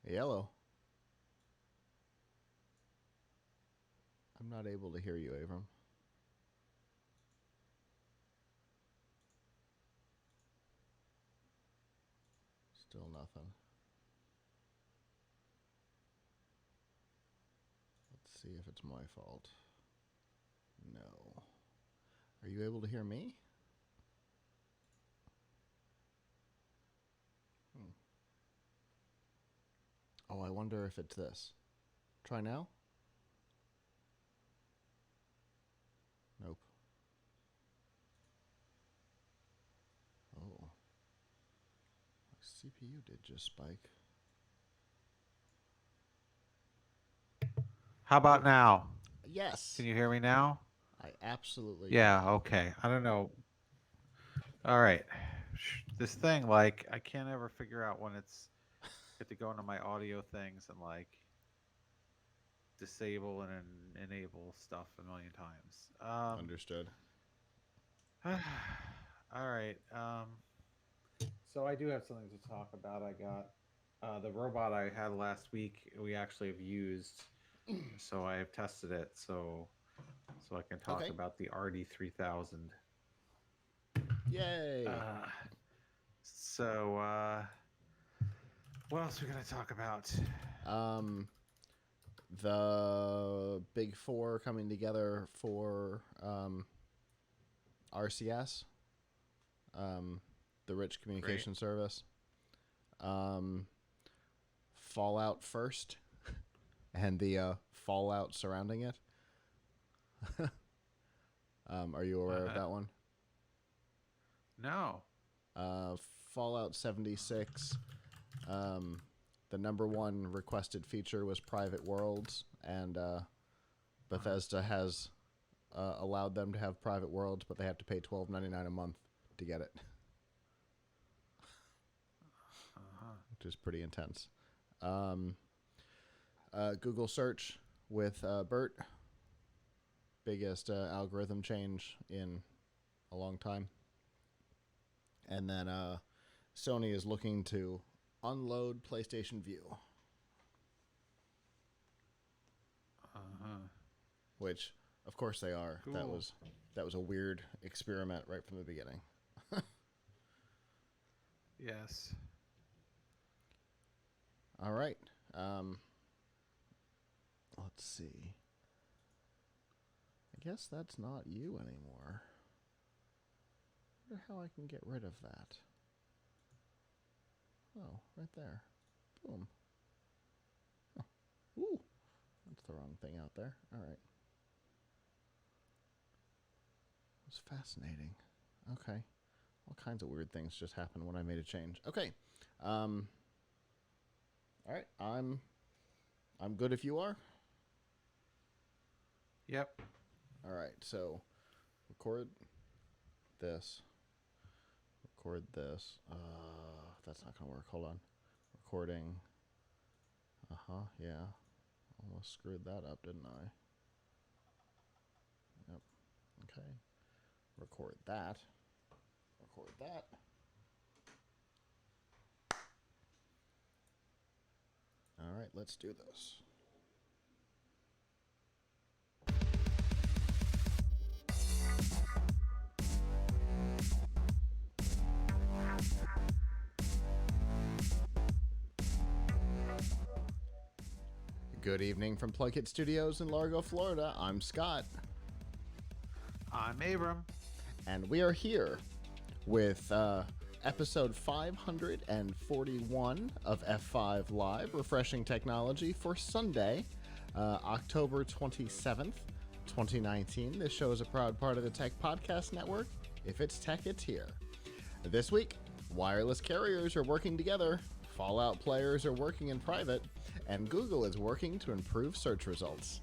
Yellow. I'm not able to hear you, Abram. Still nothing. Let's see if it's my fault. No. Are you able to hear me? Hmm. Oh, I wonder if it's this. Try now? Nope. Oh. My CPU did just spike. How about Oh, now? Can yes. you hear me now? I absolutely Yeah, can. okay. I don't know. All right. This thing, like, I can't ever figure out when get to go into my audio things and, like, disable and enable stuff a million times. Understood. All right. So I do have something to talk about. I got the robot I had last week. We actually have used, so I have tested it. So I can talk Okay. about the RD 3000. Yay. Uh, so what else are we gonna talk about? Um, the big four coming together for RCS, um, the Rich Great. Communication Service. Um, Fallout first, and the fallout surrounding it. Are you aware of that one? No. Uh, Fallout 76. Um, the number one requested feature was private worlds, and Uh-huh. Bethesda has allowed them to have private worlds, but they have to pay $12.99 a month to get it, Uh-huh. which is pretty intense. Um, Google search with BERT, biggest algorithm change in a long time. And then Sony is looking to unload PlayStation View, Uh-huh. which of course they are. Cool. That was a weird experiment right from the beginning. Yes. All right. Um, let's see. I guess that's not you anymore. I wonder how I can get rid of that. Oh, right there. Boom. Huh. Ooh, that's the wrong thing out there. All right. It's fascinating. Okay. All kinds of weird things just happened when I made a change. Okay. Um, all right. I'm good if you are. Yep. All right. So record this. Record this. That's not gonna work. Hold on. Recording. Uh huh. Yeah. Almost screwed that up, didn't I? Yep. Okay. Record that. Record that. All right. Let's do this. Good evening from Plunkett Studios in Largo, Florida. I'm Scott, I'm Abram. and we are here with episode 541 of F5 Live, Refreshing Technology, for Sunday, October 27th, 2019. This show is a proud part of the Tech Podcast Network. If it's tech, it's here. This week, wireless carriers are working together, Fallout players are working in private, and Google is working to improve search results.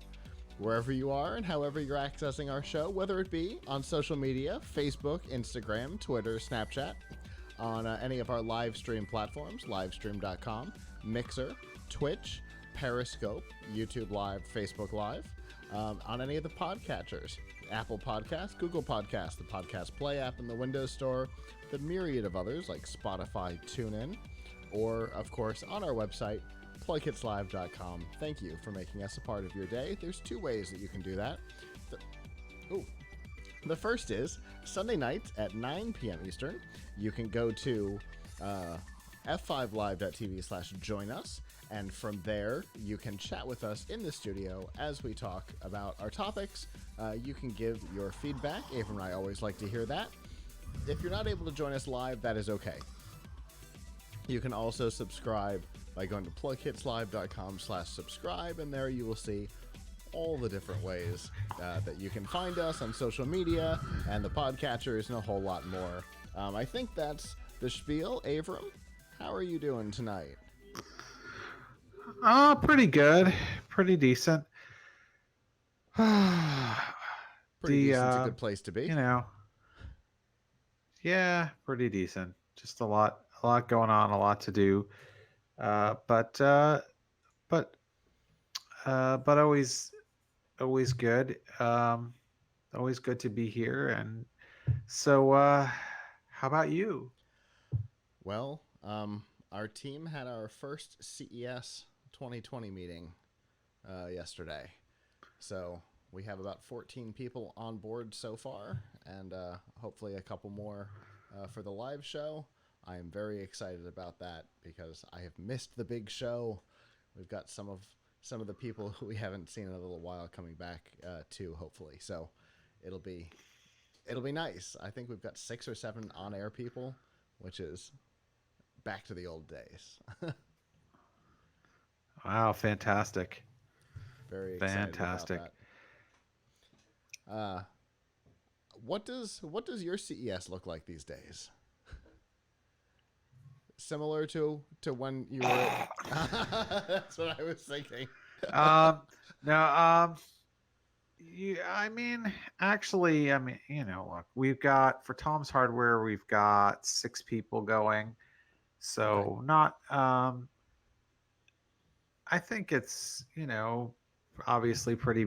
Wherever you are and however you're accessing our show, whether it be on social media, Facebook, Instagram, Twitter, Snapchat, on any of our live stream platforms, livestream.com, Mixer, Twitch, Periscope, YouTube Live, Facebook Live, on any of the podcatchers, Apple Podcasts, Google Podcasts, the Podcast Play app in the Windows Store, the myriad of others like Spotify, TuneIn, or, of course, on our website, plugkitslive.com. Thank you for making us a part of your day. There's two ways that you can do that. The first is Sunday nights at 9 p.m. Eastern. You can go to f5live.tv/join us, and from there you can chat with us in the studio as we talk about our topics. You can give your feedback. Avram and I always like to hear that. If you're not able to join us live, that is okay. You can also subscribe by going to plugkitslive.com/subscribe, and there you will see all the different ways that you can find us on social media and the podcatchers and a whole lot more. I think that's the spiel. Avram, how are you doing tonight? Pretty good. Pretty decent. Pretty decent's a good place to be. Pretty decent. Just a lot going on, a lot to do. But always good. Always good to be here. And so, how about you? Well, our team had our first CES 2020 meeting yesterday. So we have about 14 people on board so far, and hopefully a couple more for the live show. I am very excited about that because I have missed the big show. We've got some of the people who we haven't seen in a little while coming back too, hopefully. So it'll be nice. I think we've got 6 or 7 on-air people, which is back to the old days. Wow, fantastic. Very excited about that. What does your CES look like these days? Similar to when you were that's what I was thinking. No, look, we've got, for Tom's Hardware, we've got 6 people going. So not, I think it's, obviously pretty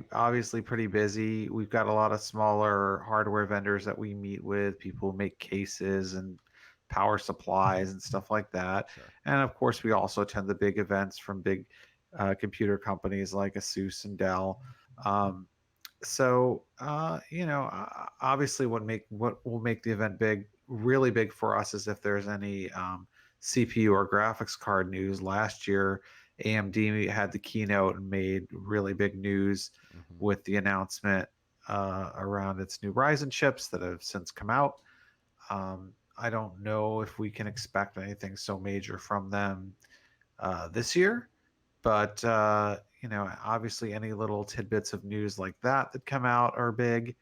busy. We've got a lot of smaller hardware vendors that we meet with, people who make cases and power supplies and stuff like that. Sure. And of course, we also attend the big events from big computer companies like ASUS and Dell. Obviously what will make the event really big for us is if there's any CPU or graphics card news. Last year, AMD had the keynote and made really big news with the announcement around its new Ryzen chips that have since come out. I don't know if we can expect anything so major from them this year, but obviously any little tidbits of news like that come out are big.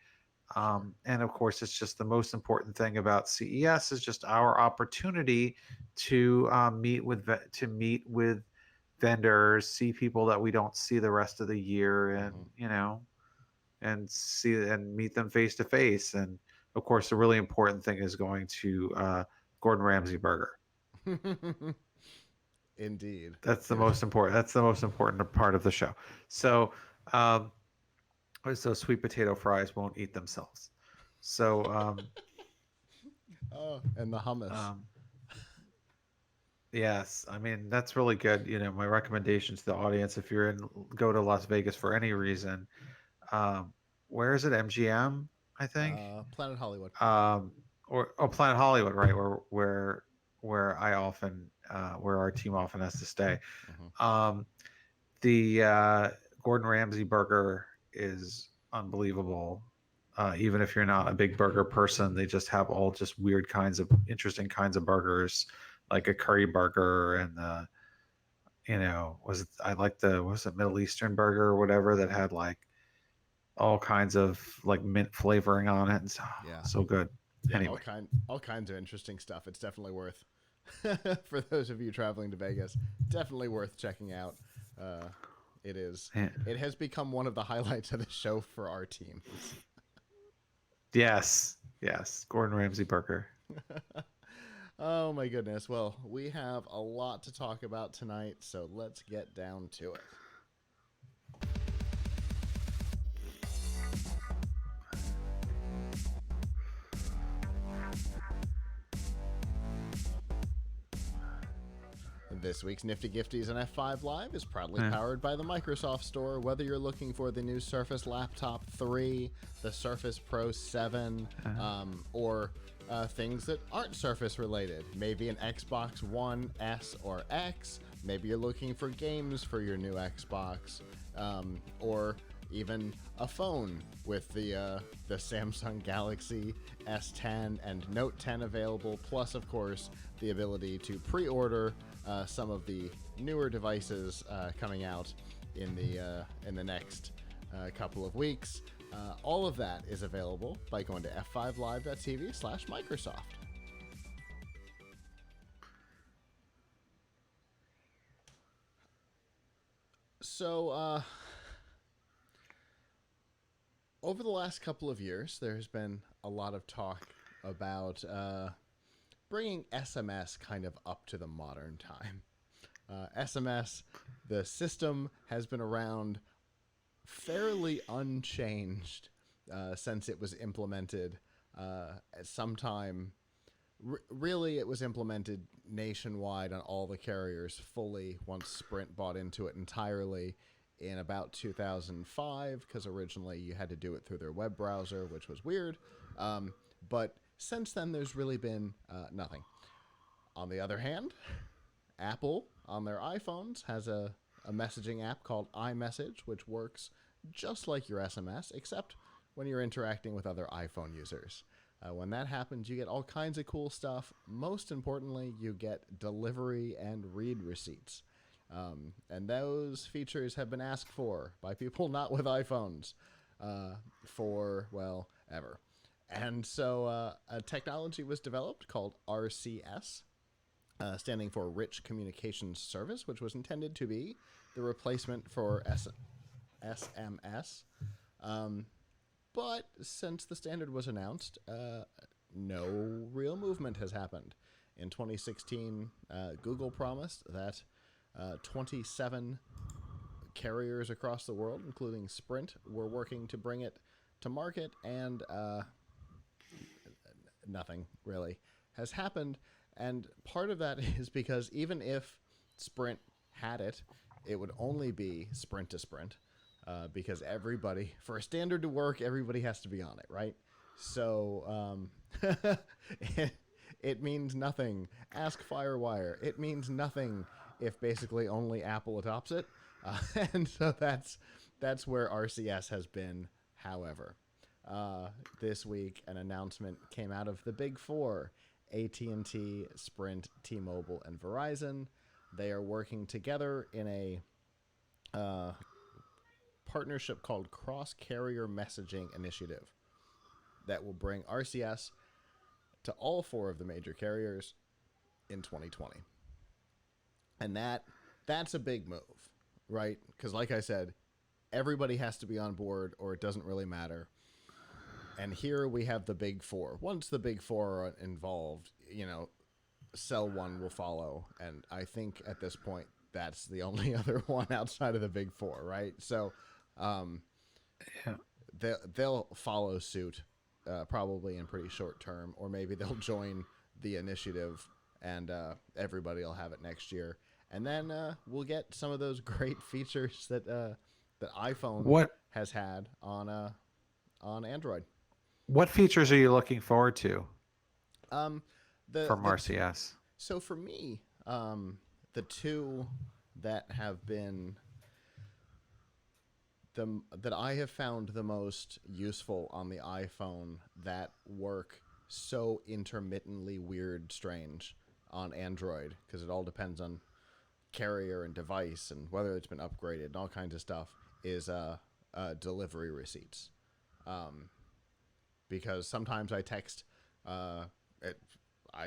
And of course, it's just the most important thing about CES is just our opportunity to meet with vendors, see people that we don't see the rest of the year, and and meet them face to face. And of course, the really important thing is going to Gordon Ramsay Burger. Indeed, that's the most important. That's the most important part of the show. So, so sweet potato fries won't eat themselves. So, and the hummus. Yes, that's really good. My recommendation to the audience, if you're go to Las Vegas for any reason, where is it? MGM, I think. Planet Hollywood. Planet Hollywood, right? Where I often, where our team often has to stay. The Gordon Ramsay burger is unbelievable. Even if you're not a big burger person, they just have all just weird kinds of interesting kinds of burgers, like a curry burger and was it Middle Eastern burger or whatever that had like all kinds of like mint flavoring on it and so good. Yeah, anyway, all kinds of interesting stuff. It's definitely worth for those of you traveling to Vegas, definitely worth checking out. It is. Yeah. It has become one of the highlights of the show for our team. Yes, Gordon Ramsay burger. Oh my goodness. Well, we have a lot to talk about tonight, so let's get down to it. This week's Nifty Gifties on F5 Live is proudly powered by the Microsoft Store. Whether you're looking for the new Surface Laptop 3, the Surface Pro 7, or things that aren't Surface related, maybe an Xbox One S or X, maybe you're looking for games for your new Xbox, or even a phone with the Samsung Galaxy S10 and Note 10 available, plus of course the ability to pre-order some of the newer devices coming out in the next couple of weeks. All of that is available by going to f5live.tv/Microsoft. So, over the last couple of years, there's been a lot of talk about bringing SMS kind of up to the modern time. SMS, the system has been around fairly unchanged since it was implemented at some time. Really, it was implemented nationwide on all the carriers fully once Sprint bought into it entirely in about 2005, because originally you had to do it through their web browser, which was weird. But since then, there's really been nothing. On the other hand, Apple on their iPhones has a messaging app called iMessage, which works just like your SMS, except when you're interacting with other iPhone users. When that happens, you get all kinds of cool stuff. Most importantly, you get delivery and read receipts. And those features have been asked for by people not with iPhones for, well, ever. And so a technology was developed called RCS, standing for Rich Communications Service, which was intended to be the replacement for SMS. But since the standard was announced, no real movement has happened. In 2016, Google promised that 27 carriers across the world, including Sprint, were working to bring it to market, and nothing really has happened. And part of that is because even if Sprint had it, it would only be Sprint to Sprint. Because everybody, for a standard to work, everybody has to be on it, right? So it means nothing. Ask FireWire. It means nothing if basically only Apple adopts it. And so that's where RCS has been. However, this week an announcement came out of the Big Four: AT&T, Sprint, T-Mobile, and Verizon. They are working together in a partnership called Cross Carrier Messaging Initiative that will bring RCS to all four of the major carriers in 2020. And that's a big move, right? Because like I said, everybody has to be on board or it doesn't really matter. And here we have the Big Four. Once the Big Four are involved, Cell One will follow. And I think at this point, that's the only other one outside of the Big Four, right? So they'll follow suit probably in pretty short term, or maybe they'll join the initiative and everybody will have it next year. And then we'll get some of those great features that iPhone has had on Android. What features are you looking forward to from RCS? So for me, the two that have been that I have found the most useful on the iPhone that work so intermittently weird, strange on Android, because it all depends on carrier and device and whether it's been upgraded and all kinds of stuff, is delivery receipts. Because sometimes I text, I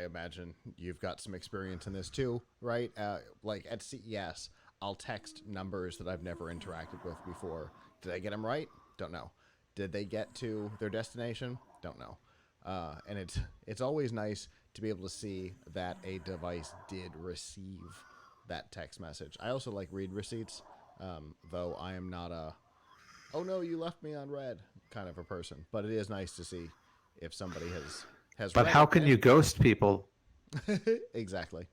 imagine you've got some experience in this too, right? Like at CES, I'll text numbers that I've never interacted with before. Did I get them right? Don't know. Did they get to their destination? Don't know. And it's always nice to be able to see that a device did receive that text message. I also like read receipts, though I am not a, oh no, you left me on red kind of a person. But it is nice to see if somebody has But read how it can you ghost people? Exactly.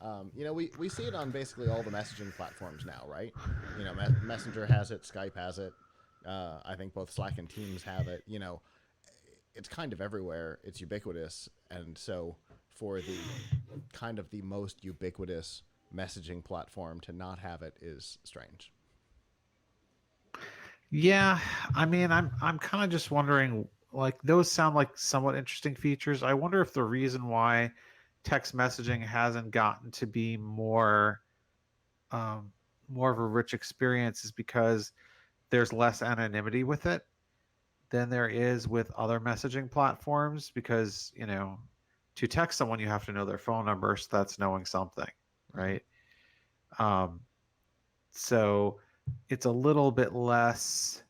We see it on basically all the messaging platforms now, right? Messenger has it, Skype has it. I think both Slack and Teams have it. It's kind of everywhere. It's ubiquitous, and so for the kind of the most ubiquitous messaging platform to not have it is strange. Yeah, I mean, I'm kind of just wondering, like those sound like somewhat interesting features. I wonder if the reason why text messaging hasn't gotten to be um, more of a rich experience is because there's less anonymity with it than there is with other messaging platforms. Because to text someone, you have to know their phone number, so that's knowing something, right? Um, so it's a little bit less,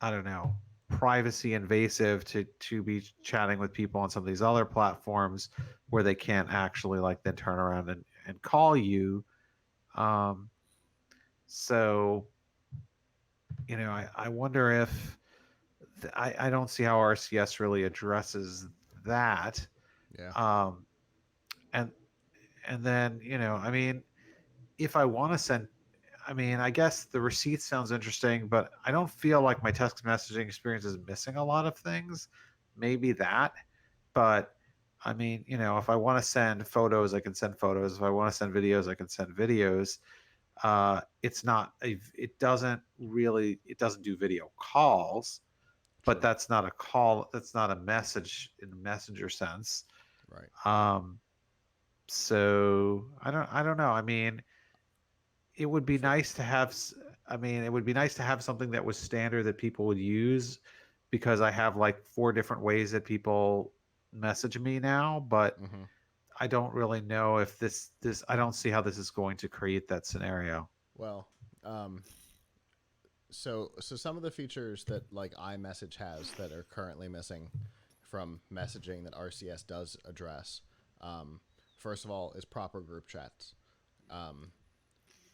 I don't know, privacy invasive to be chatting with people on some of these other platforms where they can't actually like then turn around and call you. Um, so I wonder if I don't see how RCS really addresses that. Yeah. Um, and and then I mean, if I want to send, I mean, I guess the receipt sounds interesting, but I don't feel like my text messaging experience is missing a lot of things. Maybe that, but I mean, if I want to send photos, I can send photos. If I want to send videos, I can send videos. It's not it doesn't do video calls, but True. that's not a call. That's not a message in the messenger sense. Right. Um, so I don't know. I mean, it would be For, nice to have I mean, it would be nice to have something that was standard that people would use, because I have like 4 different ways that people message me now, but mm-hmm. I don't really know if this I don't see how this is going to create that scenario. Well, so some of the features that like iMessage has that are currently missing from messaging that RCS does address. Um, First of all, is proper group chats,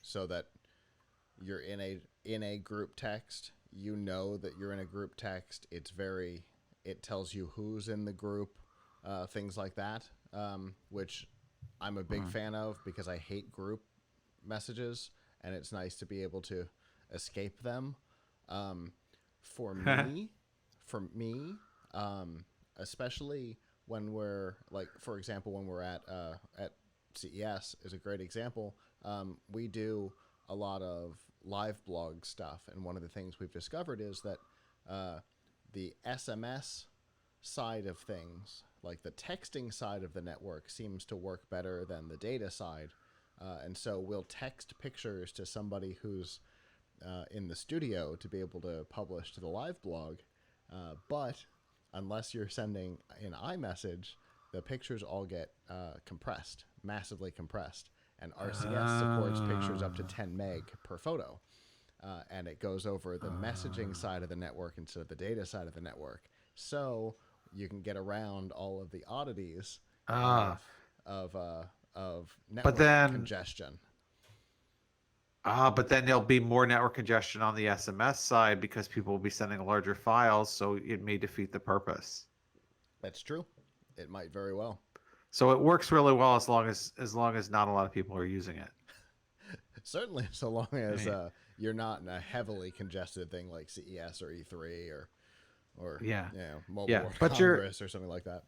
so that you're in a group text. You know that you're in a group text. It tells you who's in the group, things like that, which I'm a big fan of because I hate group messages, and it's nice to be able to escape them. Um, for me, for me, especially when we're like, for example, when we're at CES is a great example. We do a lot of live blog stuff, and one of the things we've discovered is that the SMS side of things, like the texting side of the network, seems to work better than the data side. And so we'll text pictures to somebody who's in the studio to be able to publish to the live blog. But unless you're sending an iMessage, the pictures all get compressed, massively compressed. And RCS supports pictures up to 10 meg per photo. And it goes over the messaging side of the network instead of the data side of the network. So you can get around all of the oddities Ah, of but network then congestion. but then there'll be more network congestion on the SMS side because people will be sending larger files, so it may defeat the purpose. That's true. It might very well. So it works really well as long as not a lot of people are using it. Certainly, so long as Right. you're not in a heavily congested thing like CES or E3 or Yeah. Mobile Yeah. World But you're Congress or something like that.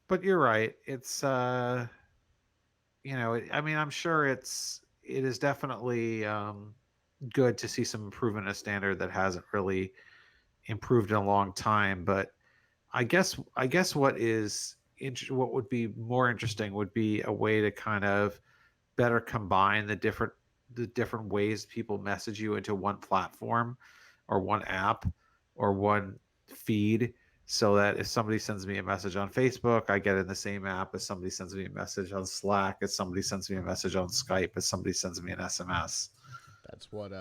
but you're right. It's I mean, I'm sure it is definitely good to see some improvement in a standard that hasn't really improved in a long time. But I guess what would be more interesting would be a way to kind of better combine the different ways people message you into one platform or one app or one feed, so that if somebody sends me a message on Facebook, I get it in the same app as somebody sends me a message on Slack, as somebody sends me a message on Skype, as somebody sends me an SMS. That's what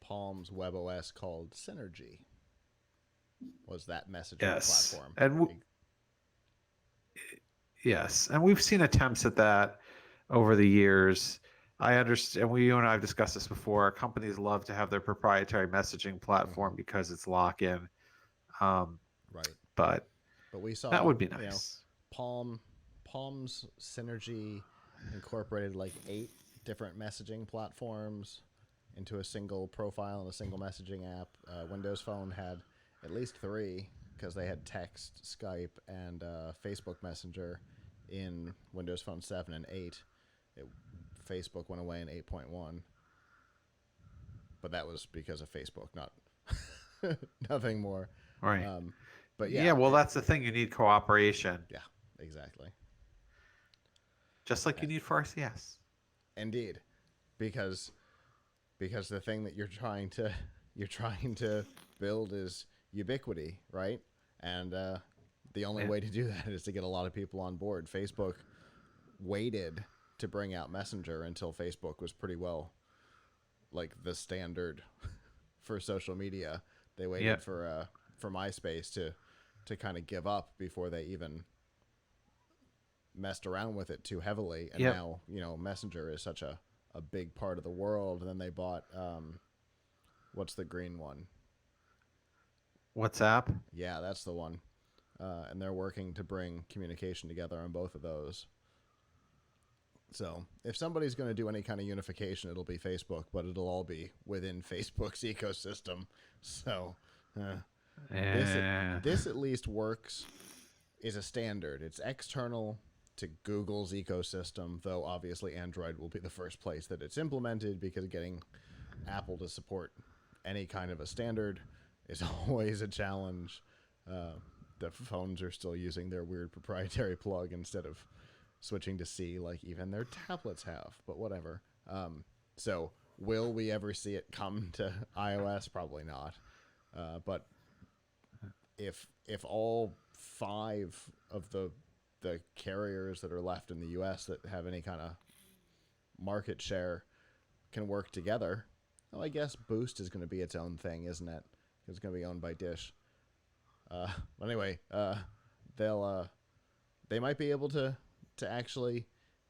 Palm's WebOS called Synergy, was that messaging Yes. platform. Yes, and we've seen attempts at that over the years. I understand. You and I have discussed this before. Companies love to have their proprietary messaging Mm-hmm. platform because it's lock-in. Um, Right. but But we that saw, would be nice. Palm Palms Synergy incorporated like 8 different messaging platforms into a single profile and a single messaging app. Windows Phone had at least 3 because they had text, Skype, and Facebook Messenger in Windows Phone 7 and 8. Facebook went away in 8.1. But that was because of Facebook, not nothing more. Right. But yeah, well, that's the thing. You need cooperation. Yeah, exactly. Just like you need for RCS. Indeed, because the thing that you're trying to build is ubiquity, right? And the only way to do that is to get a lot of people on board. Facebook waited to bring out Messenger until Facebook was pretty well like the standard for social media. They waited for MySpace to kind of give up before they even messed around with it too heavily. And now, Messenger is such a big part of the world. And then they bought what's the green one? WhatsApp? Yeah, that's the one. And they're working to bring communication together on both of those. So if somebody's going to do any kind of unification, it'll be Facebook, but it'll all be within Facebook's ecosystem. So this at least works, is a standard. It's external to Google's ecosystem, though obviously Android will be the first place that it's implemented, because getting Apple to support any kind of a standard is always a challenge. The phones are still using their weird proprietary plug instead of switching to C, like even their tablets have, but whatever. So will we ever see it come to iOS? Probably not. But if all 5 of the carriers that are left in the US that have any kind of market share can work together, well, I guess Boost is going to be its own thing, isn't it? It's going to be owned by Dish. But anyway, they might be able to actually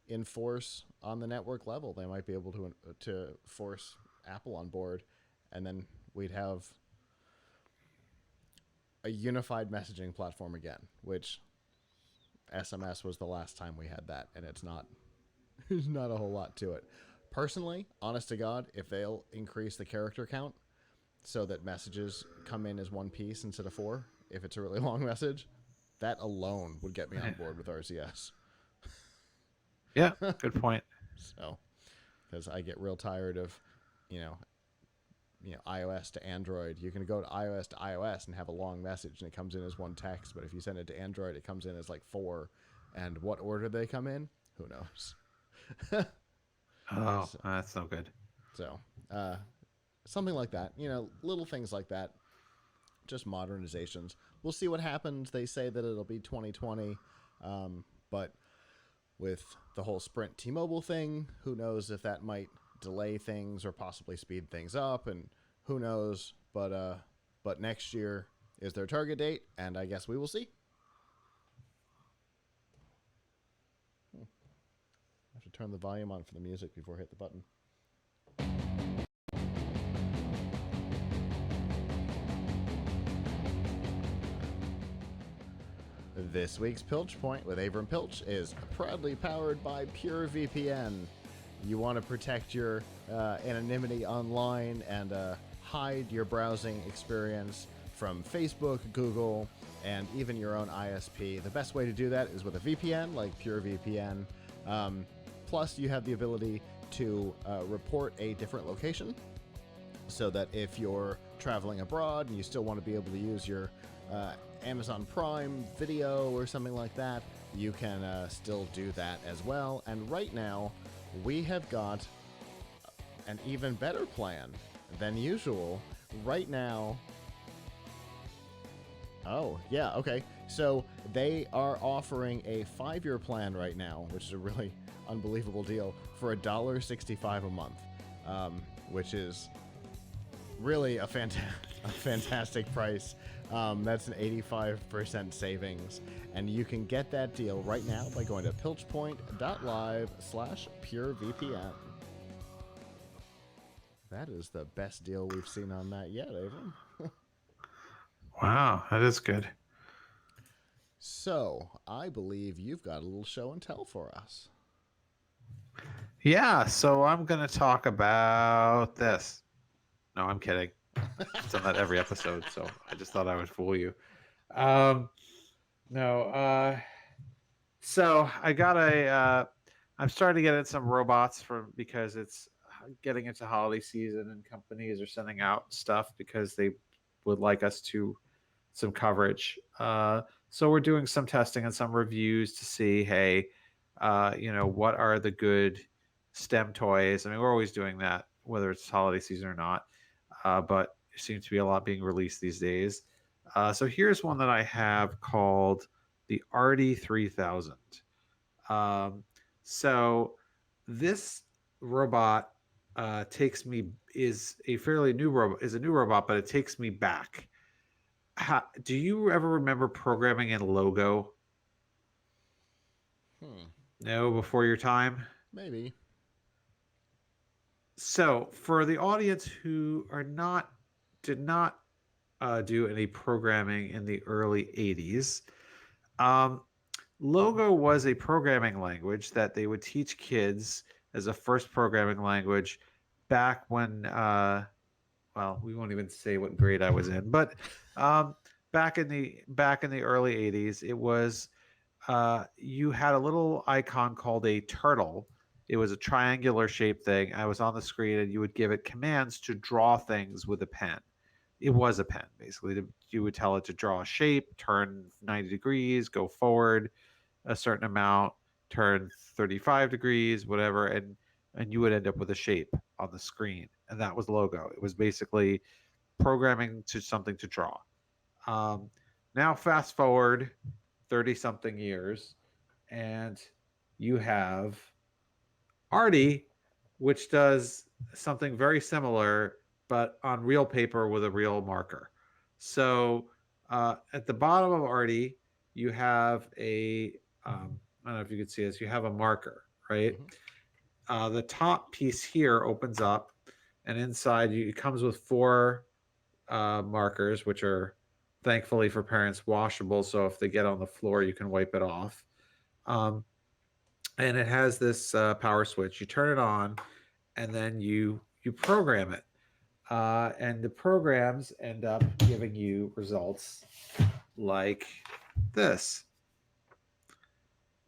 enforce on the network level. They might be able to force Apple on board, and then we'd have a unified messaging platform again, which SMS was the last time we had that, and it's not there's not a whole lot to it. Personally, honest to God, if they'll increase the character count so that messages come in as one piece instead of 4, if it's a really long message, that alone would get me on board with RCS. Yeah, good point. So, because I get real tired of, iOS to Android. You can go to iOS and have a long message, and it comes in as one text. But if you send it to Android, it comes in as like 4. And what order they come in, who knows? That's no good. So, something like that. Little things like that. Just modernizations. We'll see what happens. They say that it'll be 2020, but with the whole Sprint T-Mobile thing, who knows if that might delay things or possibly speed things up, and who knows. But next year is their target date, and I guess we will see. I have to turn the volume on for the music before I hit the button. This week's Pilch Point with Avram Pilch is proudly powered by PureVPN. You want to protect your anonymity online and hide your browsing experience from Facebook, Google, and even your own ISP. The best way to do that is with a VPN like PureVPN. Plus, you have the ability to report a different location, so that if you're traveling abroad and you still want to be able to use your Amazon Prime Video or something like that, you can still do that as well. And right now, we have got an even better plan than usual. Right now, oh, yeah, okay. So they are offering a 5-year plan right now, which is a really unbelievable deal, for $1.65 a month, which is really a fantastic price. That's an 85% savings, and you can get that deal right now by going to pilchpoint.live/purevpn. That is the best deal we've seen on that yet, Avram. Wow, that is good. So, I believe you've got a little show and tell for us. Yeah, so I'm going to talk about this. No, I'm kidding. I've done that every episode, so I just thought I would fool you. Um, no, so I got I'm starting to get in some robots because it's getting into holiday season and companies are sending out stuff because they would like us to some coverage. So we're doing some testing and some reviews to see, hey, what are the good STEM toys? I mean, we're always doing that, whether it's holiday season or not. But there seems to be a lot being released these days. So here's one that I have called the Arty 3000. Um, so this robot takes me is a fairly new robot is a new robot, but it takes me back. Do you ever remember programming in Logo? Hmm. No, before your time. Maybe. So for the audience who did not do any programming in the early 80s, um, Logo was a programming language that they would teach kids as a first programming language back when, well, we won't even say what grade I was in, but um, back in the early 80s, it was you had a little icon called a turtle. It was a triangular shaped thing. I was on the screen, and you would give it commands to draw things with a pen. It was a pen, basically. You would tell it to draw a shape, turn 90 degrees, go forward a certain amount, turn 35 degrees, whatever, and you would end up with a shape on the screen. And that was Logo. It was basically programming to something to draw. Um, Now, fast forward 30 something years, and you have Arty, which does something very similar, but on real paper with a real marker. So at the bottom of Arty, you have I don't know if you can see this, you have a marker, right? Hmm. The top piece here opens up, and inside it comes with four markers, which are thankfully for parents washable. So if they get on the floor, you can wipe it off. Um, and it has this power switch. You turn it on, and then you program it. And the programs end up giving you results like this.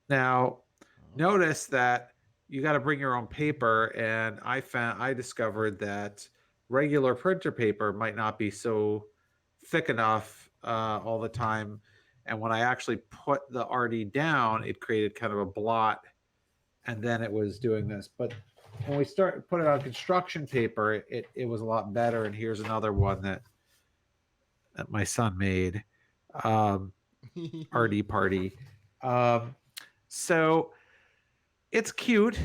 Now, notice that you got to bring your own paper, and I discovered that regular printer paper might not be so thick enough all the time. And when I actually put the Arty down, it created kind of a blot, and then it was doing this. But when we put it on construction paper, it was a lot better. And here's another one that my son made, um, Arty Party. Um, so it's cute.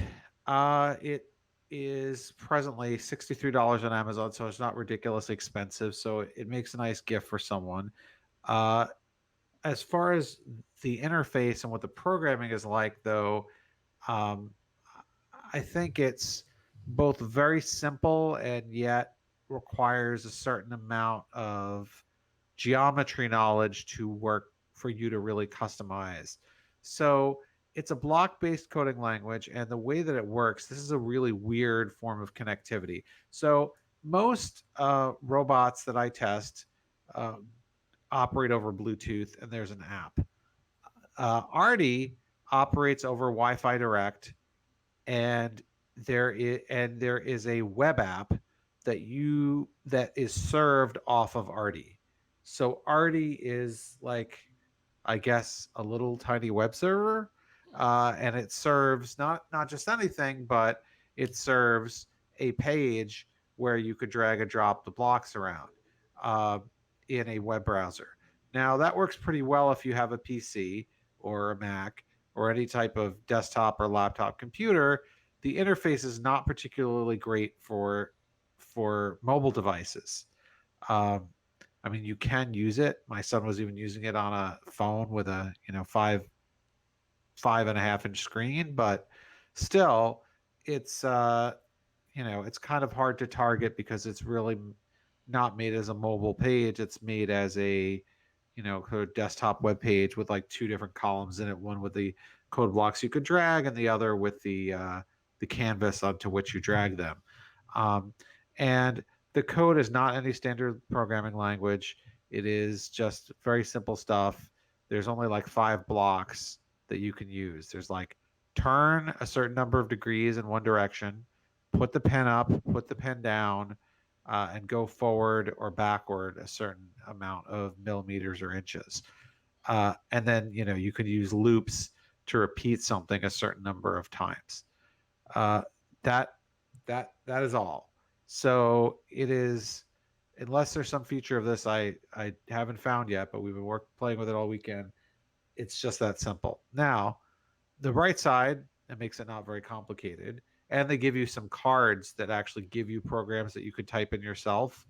It is presently $63 on Amazon, so it's not ridiculously expensive. So it makes a nice gift for someone. Uh, as far as the interface and what the programming is like, though, um, I think it's both very simple and yet requires a certain amount of geometry knowledge to work for you to really customize. So it's a block based coding language, and the way that it works, this is a really weird form of connectivity. So most robots that I test uh, operate over Bluetooth, and there's an app. Arty operates over Wi-Fi Direct, and there is a web app that is served off of Arty. So Arty is like, I guess, a little tiny web server, and it serves not just anything, but it serves a page where you could drag and drop the blocks around uh, in a web browser. Now that works pretty well if you have a PC or a Mac or any type of desktop or laptop computer. The interface is not particularly great for mobile devices. Um, I mean, you can use it. My son was even using it on a phone with a five and a half inch screen, but still, it's it's kind of hard to target because it's really not made as a mobile page. It's made as a sort of desktop web page with like two different columns in it, one with the code blocks you could drag and the other with the canvas onto which you drag them. Um, and the code is not any standard programming language. It is just very simple stuff. There's only like 5 blocks that you can use. There's like turn a certain number of degrees in one direction, put the pen up, put the pen down, and go forward or backward a certain amount of millimeters or inches. And then you could use loops to repeat something a certain number of times. Uh, that that is all. So it is, unless there's some feature of this I haven't found yet, but we've been playing with it all weekend. It's just that simple. Now, the bright side, it makes it not very complicated, and they give you some cards that actually give you programs that you could type in yourself,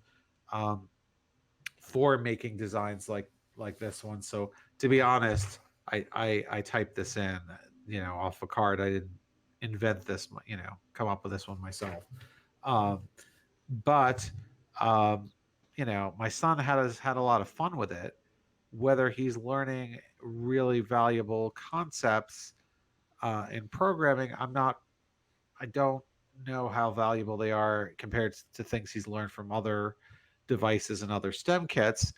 um, for making designs like this one. So to be honest, I typed this in, off a card. I didn't invent this, come up with this one myself. Um, but my son has had a lot of fun with it. Whether he's learning really valuable concepts in programming, I don't know how valuable they are compared to things he's learned from other devices and other STEM kits,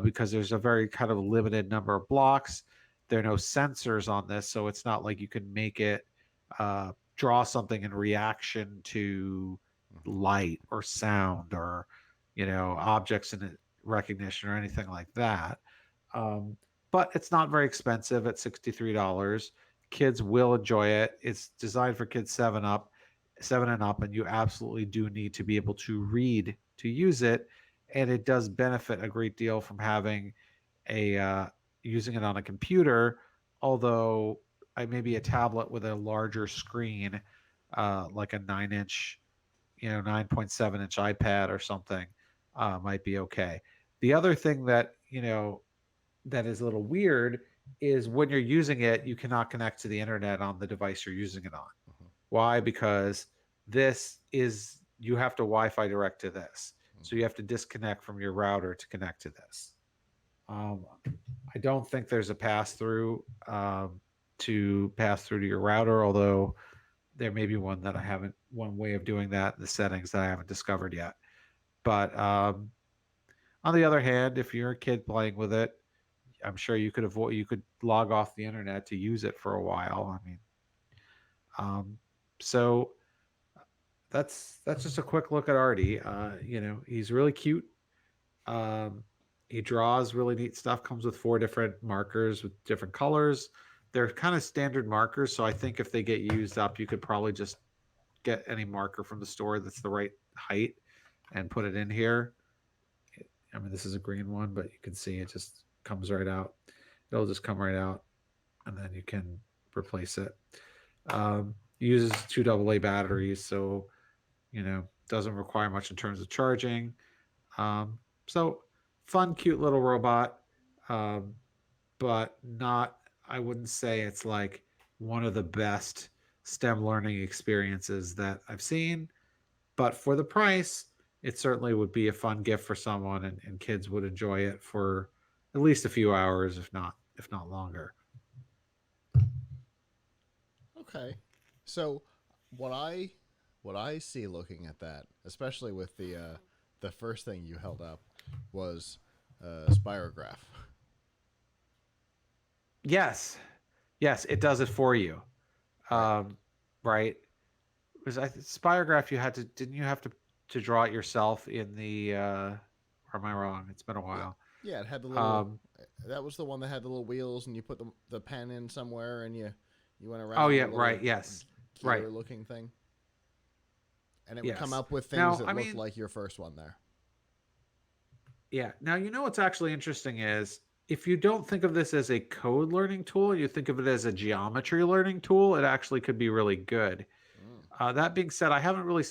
because there's a very kind of limited number of blocks. There are no sensors on this, so it's not like you can make it draw something in reaction to light or sound or objects in recognition or anything like that. But it's not very expensive at $63. Kids will enjoy it. It's designed for kids 7 and up, and you absolutely do need to be able to read to use it. And it does benefit a great deal from having using it on a computer, although maybe a tablet with a larger screen, like a 9-inch, 9.7-inch iPad or something, might be okay. The other thing that that is a little weird is when you're using it, you cannot connect to the internet on the device you're using it on. Mhm. Why? Because you have to Wi-Fi direct to this. So you have to disconnect from your router to connect to this. I don't think there's a pass-through to pass through to your router, although there may be one way of doing that in the settings that I haven't discovered yet. But on the other hand, if you're a kid playing with it, I'm sure you could log off the internet to use it for a while. I mean, so that's just a quick look at Artie. He's really cute. He draws really neat stuff. Comes with 4 different markers with different colors. They're kind of standard markers, so I think if they get used up, you could probably just get any marker from the store that's the right height and put it in here. I mean, this is a green one, but you can see it just comes right out. It'll just come right out, and then you can replace it. Uses 2 AA batteries, so doesn't require much in terms of charging. So fun, cute little robot, but not. I wouldn't say it's like one of the best STEM learning experiences that I've seen. But for the price, it certainly would be a fun gift for someone, and kids would enjoy it for at least a few hours, if not longer. Okay. So what I see looking at that, especially with the first thing you held up, was Spirograph. Yes, it does it for you. Right? Because Spirograph, didn't you have to draw it yourself in the? Or am I wrong? It's been a while. Yeah, it had the little. That was the one that had the little wheels, and you put the pen in somewhere, and you went around. Oh yeah, right. Yes, right. Looking thing. And it Yes. would come up with things Now, that looked like your first one there. Yeah. Now, what's actually interesting is if you don't think of this as a code learning tool, you think of it as a geometry learning tool, it actually could be really good. That being said, I haven't really,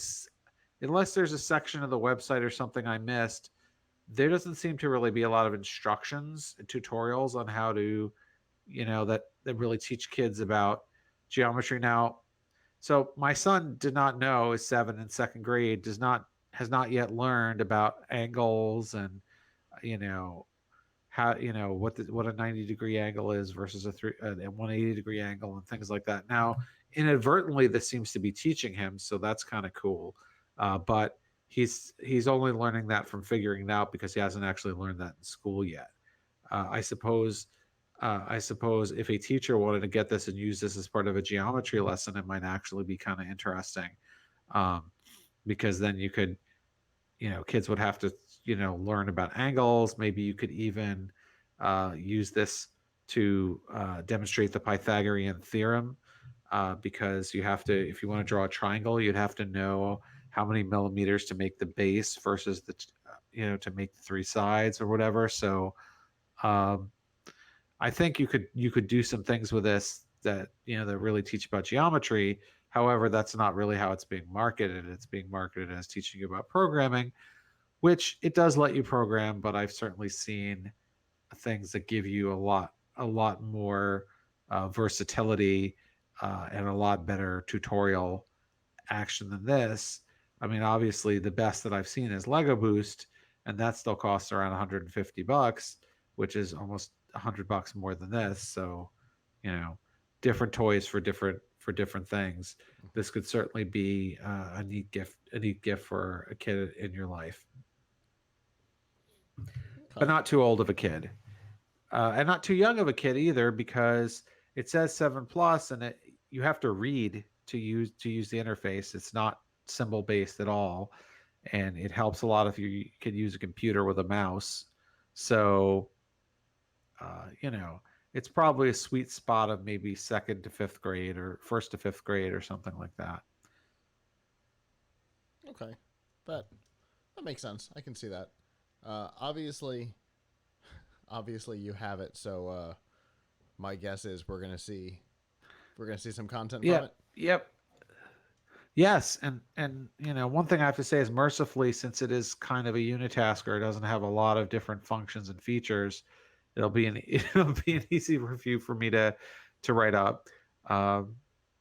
unless there's a section of the website or something I missed, there doesn't seem to really be a lot of instructions and tutorials on how to, that really teach kids about geometry. Now, so my son did not know, is 7 in 2nd grade, has not yet learned about angles and, how, what a 90-degree angle is versus a 180-degree angle and things like that. Now, inadvertently, this seems to be teaching him, so that's kind of cool. But he's only learning that from figuring it out because he hasn't actually learned that in school yet. I suppose if a teacher wanted to get this and use this as part of a geometry lesson, it might actually be kind of interesting, because then you could, kids would have to, learn about angles. Maybe you could even use this to demonstrate the Pythagorean theorem, because you have to, if you want to draw a triangle, you'd have to know how many millimeters to make the base versus to make the three sides or whatever. So I think you could do some things with this that that really teach about geometry. However, that's not really how it's being marketed. It's being marketed as teaching you about programming, which it does let you program, but I've certainly seen things that give you a lot more versatility and a lot better tutorial action than this. I mean, obviously, the best that I've seen is Lego Boost, and that still costs around $150, which is almost $100 more than this. So, different toys for different things. This could certainly be a neat gift for a kid in your life, but not too old of a kid, and not too young of a kid either, because it says 7+, and you have to read to use the interface. It's not symbol based at all, and it helps a lot if you can use a computer with a mouse. So it's probably a sweet spot of maybe 2nd to 5th grade or 1st to 5th grade or something like that. Okay, that makes sense. I can see that. Obviously you have it, so my guess is we're gonna see some content from it. Yep. Yes, and one thing I have to say is, mercifully, since it is kind of a unitasker, it doesn't have a lot of different functions and features. It'll be an easy review for me to write up.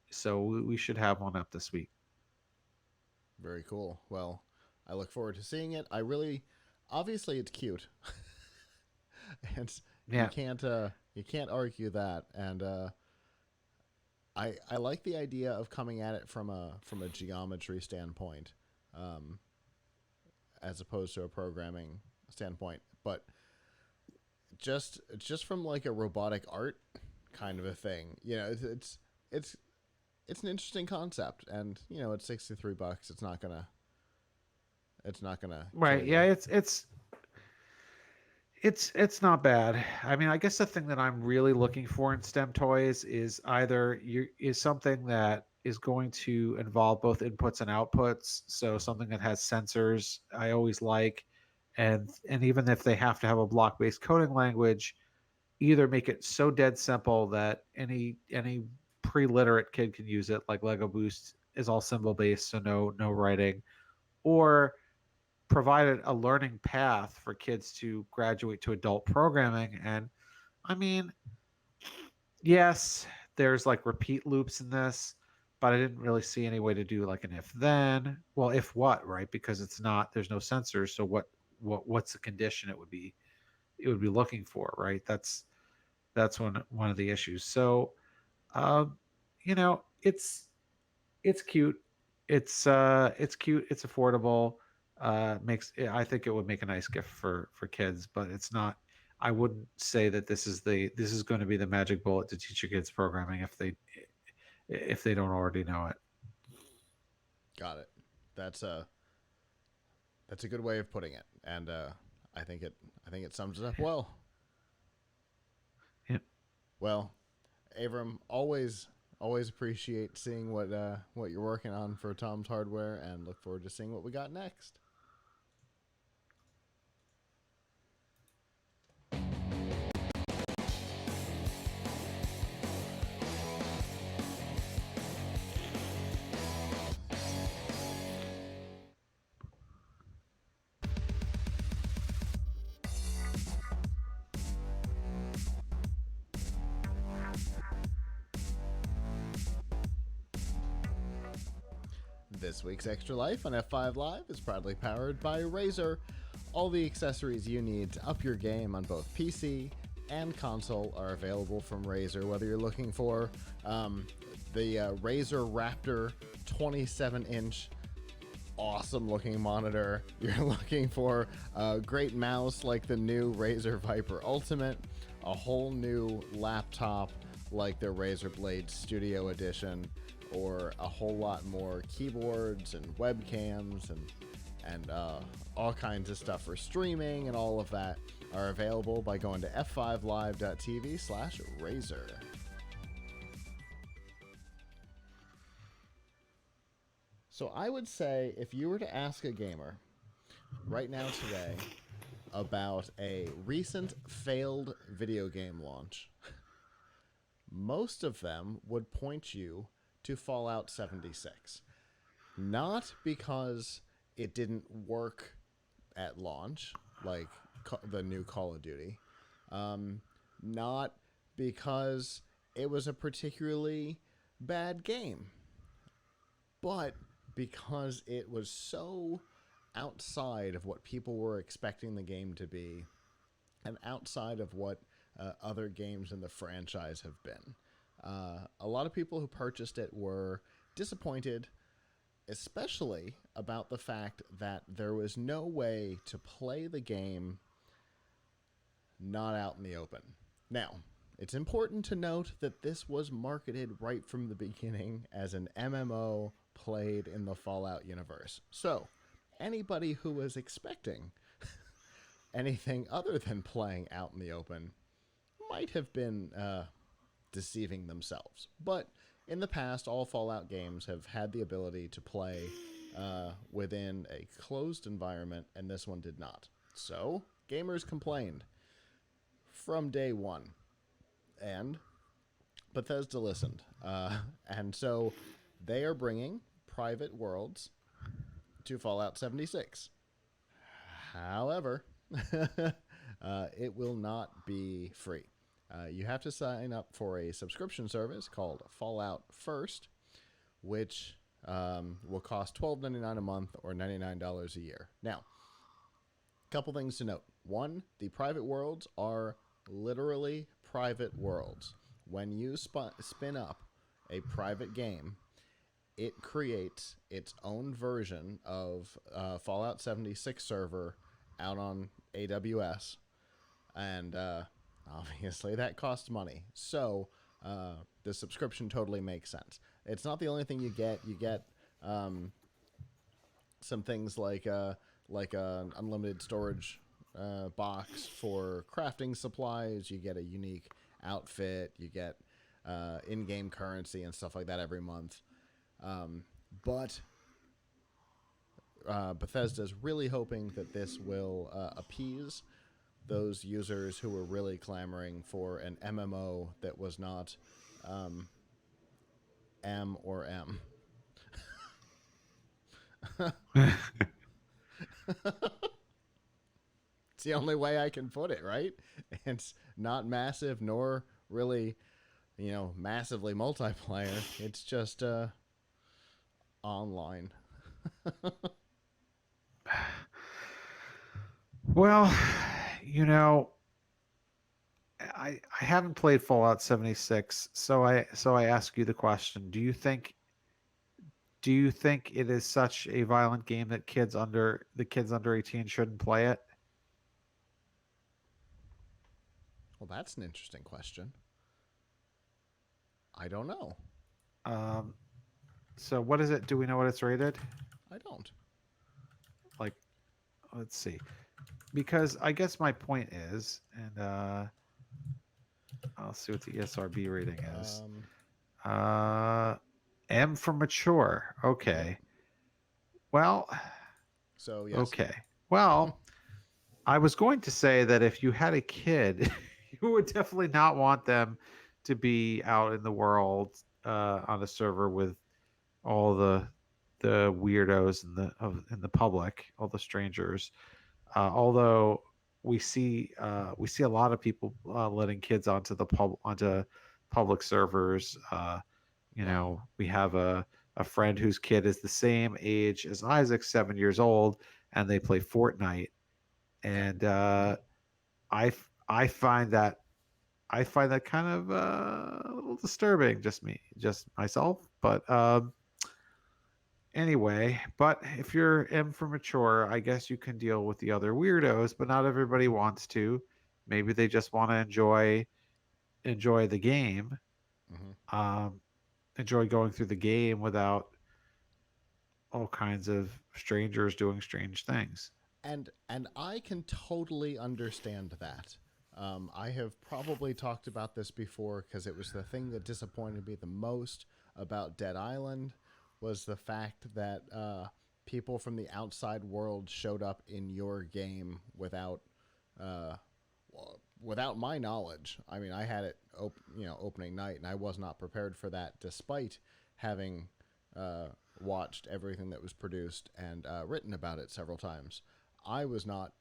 So we should have one up this week. Very cool. Well, I look forward to seeing it. Obviously it's cute. And Yeah. you can't argue that. And I like the idea of coming at it from a geometry standpoint, as opposed to a programming standpoint. But just from like a robotic art kind of a thing, it's an interesting concept, and it's $63. It's not gonna Right. Yeah. It's not bad. I mean, I guess the thing that I'm really looking for in STEM toys is either something that is going to involve both inputs and outputs. So something that has sensors, I always like, and even if they have to have a block-based coding language, either make it so dead simple that any pre-literate kid can use it, like Lego Boost is all symbol based, so no writing, or provided a learning path for kids to graduate to adult programming. And I mean, yes, there's like repeat loops in this, but I didn't really see any way to do like an if then. Well, if what, right? Because there's no sensors. So what's the condition it would be looking for, right? That's one of the issues. So it's cute. It's cute. It's affordable. I think it would make a nice gift for kids, but it's not. I wouldn't say that this is going to be the magic bullet to teach your kids programming if they don't already know it. Got it. That's a good way of putting it, and I think it sums it up well. Yep. Well, Avram, always appreciate seeing what you're working on for Tom's Hardware, and look forward to seeing what we got next. This week's Extra Life on F5 Live is proudly powered by Razer. All the accessories you need to up your game on both PC and console are available from Razer. Whether you're looking for the Razer Raptor 27-inch awesome looking monitor, you're looking for a great mouse like the new Razer Viper Ultimate, a whole new laptop like the Razer Blade Studio Edition, or a whole lot more keyboards and webcams and all kinds of stuff for streaming and all of that are available by going to f5live.tv/Razer. So I would say if you were to ask a gamer right now today about a recent failed video game launch, most of them would point you to Fallout 76. Not because it didn't work at launch, like the new Call of Duty. Not because it was a particularly bad game, but because it was so outside of what people were expecting the game to be and outside of what other games in the franchise have been. A lot of people who purchased it were disappointed, especially about the fact that there was no way to play the game not out in the open. Now, it's important to note that this was marketed right from the beginning as an MMO played in the Fallout universe. So, anybody who was expecting anything other than playing out in the open might have been deceiving themselves. But in the past, all Fallout games have had the ability to play within a closed environment, and this one did not. So, gamers complained from day one. And Bethesda listened. And so they are bringing private worlds to Fallout 76. However, it will not be free. You have to sign up for a subscription service called Fallout First, which will cost $12.99 a month or $99 a year. Now, a couple things to note. One, the private worlds are literally private worlds. When you spin up a private game, it creates its own version of Fallout 76 server out on AWS, and obviously that costs money. So the subscription totally makes sense. It's not the only thing you get. You get some things like an unlimited storage box for crafting supplies. You get a unique outfit. You get in-game currency and stuff like that every month. But Bethesda's really hoping that this will appease those users who were really clamoring for an MMO that was not M or M. It's the only way I can put it, right? It's not massive nor really, massively multiplayer. It's just online. Well, I haven't played Fallout 76, so I ask you the question: Do you think it is such a violent game that kids under 18 shouldn't play it? Well, that's an interesting question. I don't know. So what is it? Do we know what it's rated? I don't. Like, let's see. Because I guess my point is, and I'll see what the ESRB rating is. M for mature. Okay. Well. So yes. Okay. Well, I was going to say that if you had a kid, you would definitely not want them to be out in the world on a server with all the weirdos in the public, all the strangers. Although we see a lot of people letting kids onto public servers. We have a friend whose kid is the same age as Isaac, 7 years old, and they play Fortnite and I find that kind of a little disturbing. Just myself, but anyway. But if you're M for mature, I guess you can deal with the other weirdos. But not everybody wants to. Maybe they just want to enjoy the game, Hmm. um, enjoy going through the game without all kinds of strangers doing strange things. And I can totally understand that. I have probably talked about this before because it was the thing that disappointed me the most about Dead Island was the fact that people from the outside world showed up in your game uh, without my knowledge. I mean, I had it opening night, and I was not prepared for that, despite having watched everything that was produced and written about it several times. I was not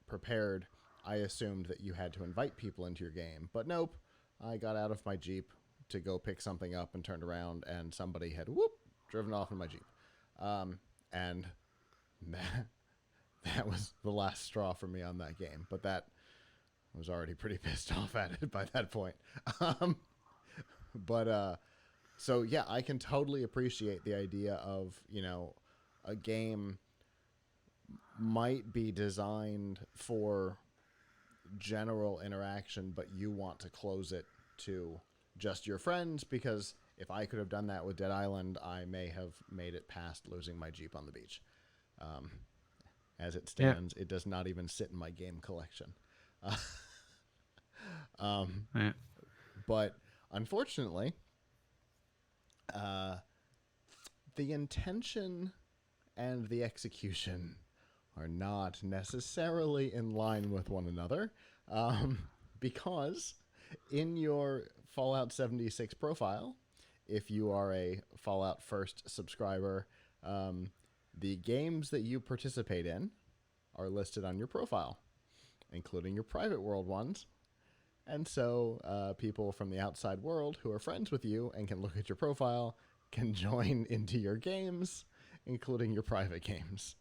prepared. I assumed that you had to invite people into your game, but nope. I got out of my Jeep to go pick something up and turned around, and somebody had driven off in my Jeep. And that, that was the last straw for me on that game. But that was already pretty pissed off at it by that point. Um, but so yeah, I can totally appreciate the idea of a game might be designed for general interaction, but you want to close it to just your friends because if I could have done that with Dead Island, I may have made it past losing my Jeep on the beach. Um, as it Yeah. stands, it does not even sit in my game collection. Uh, um, Yeah. but unfortunately, uh, the intention and the execution are not necessarily in line with one another because in your Fallout 76 profile, if you are a Fallout First subscriber, um, the games that you participate in are listed on your profile, including your private world ones. And so people from the outside world who are friends with you and can look at your profile can join into your games, including your private games,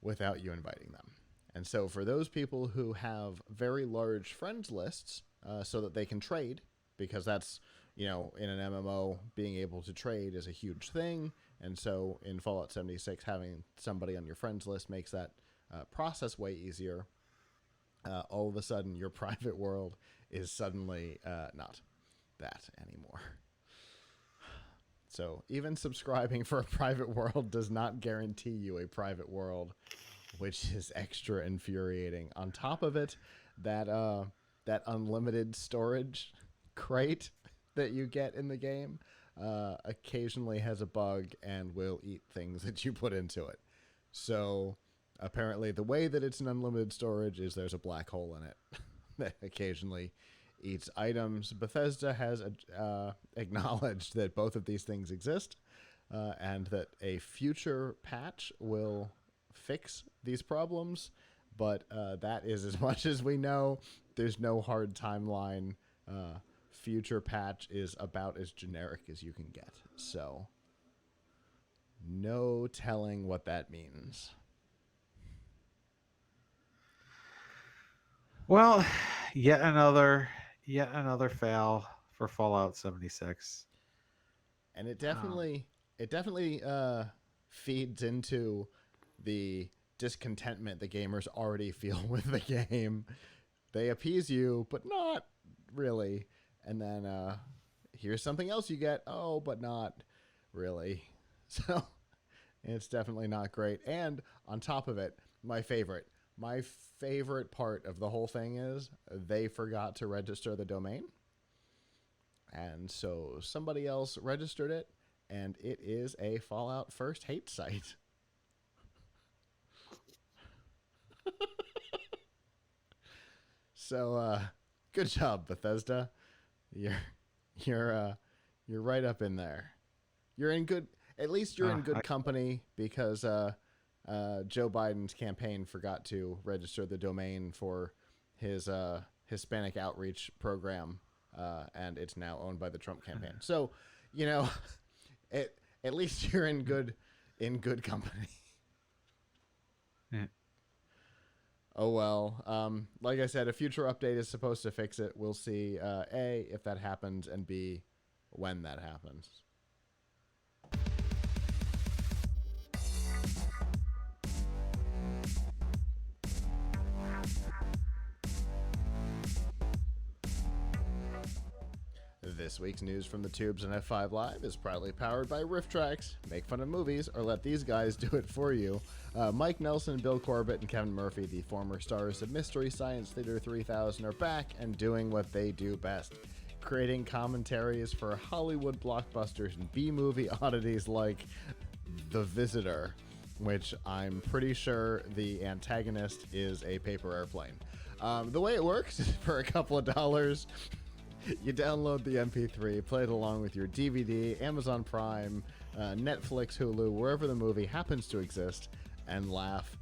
without you inviting them. And so for those people who have very large friends lists so that they can trade, because that's, in an MMO, being able to trade is a huge thing. And so in Fallout 76, having somebody on your friends list makes that process way easier. All of a sudden, your private world is suddenly not that anymore. So even subscribing for a private world does not guarantee you a private world, which is extra infuriating. On top of it, that unlimited storage crate that you get in the game occasionally has a bug and will eat things that you put into it. So apparently, the way that it's an unlimited storage is there's a black hole in it that occasionally eats items. Bethesda has acknowledged that both of these things exist and that a future patch will fix these problems, but that is as much as we know. There's no hard timeline. Future patch is about as generic as you can get. So, no telling what that means. Well, yet another fail for Fallout 76. And Um, it definitely feeds into the discontentment the gamers already feel with the game. They appease you, but not really. And then here's something else you get. Oh, but not really. So it's definitely not great. And on top of it, my favorite part of the whole thing is they forgot to register the domain. And so somebody else registered it, and it is a Fallout First hate site. So good job, Bethesda. You're you're uh, you're right up in there. You're in good. At least you're in I, good company because Joe Biden's campaign forgot to register the domain for his Hispanic outreach program, and it's now owned by the Trump campaign. So, you know, at least you're in good company. yeah. Oh well. Like I said, a future update is supposed to fix it. We'll see. A, if that happens, and B, when that happens. This week's news from the tubes and F5 Live is proudly powered by RiffTrax. Make fun of movies or let these guys do it for you. Mike Nelson, Bill Corbett, and Kevin Murphy, the former stars of Mystery Science Theater 3000, are back and doing what they do best. Creating commentaries for Hollywood blockbusters and B-movie oddities like The Visitor, which I'm pretty sure the antagonist is a paper airplane. The way it works is for a couple of dollars, you download the MP3, play it along with your DVD, Amazon Prime, Netflix, Hulu, wherever the movie happens to exist, and laugh.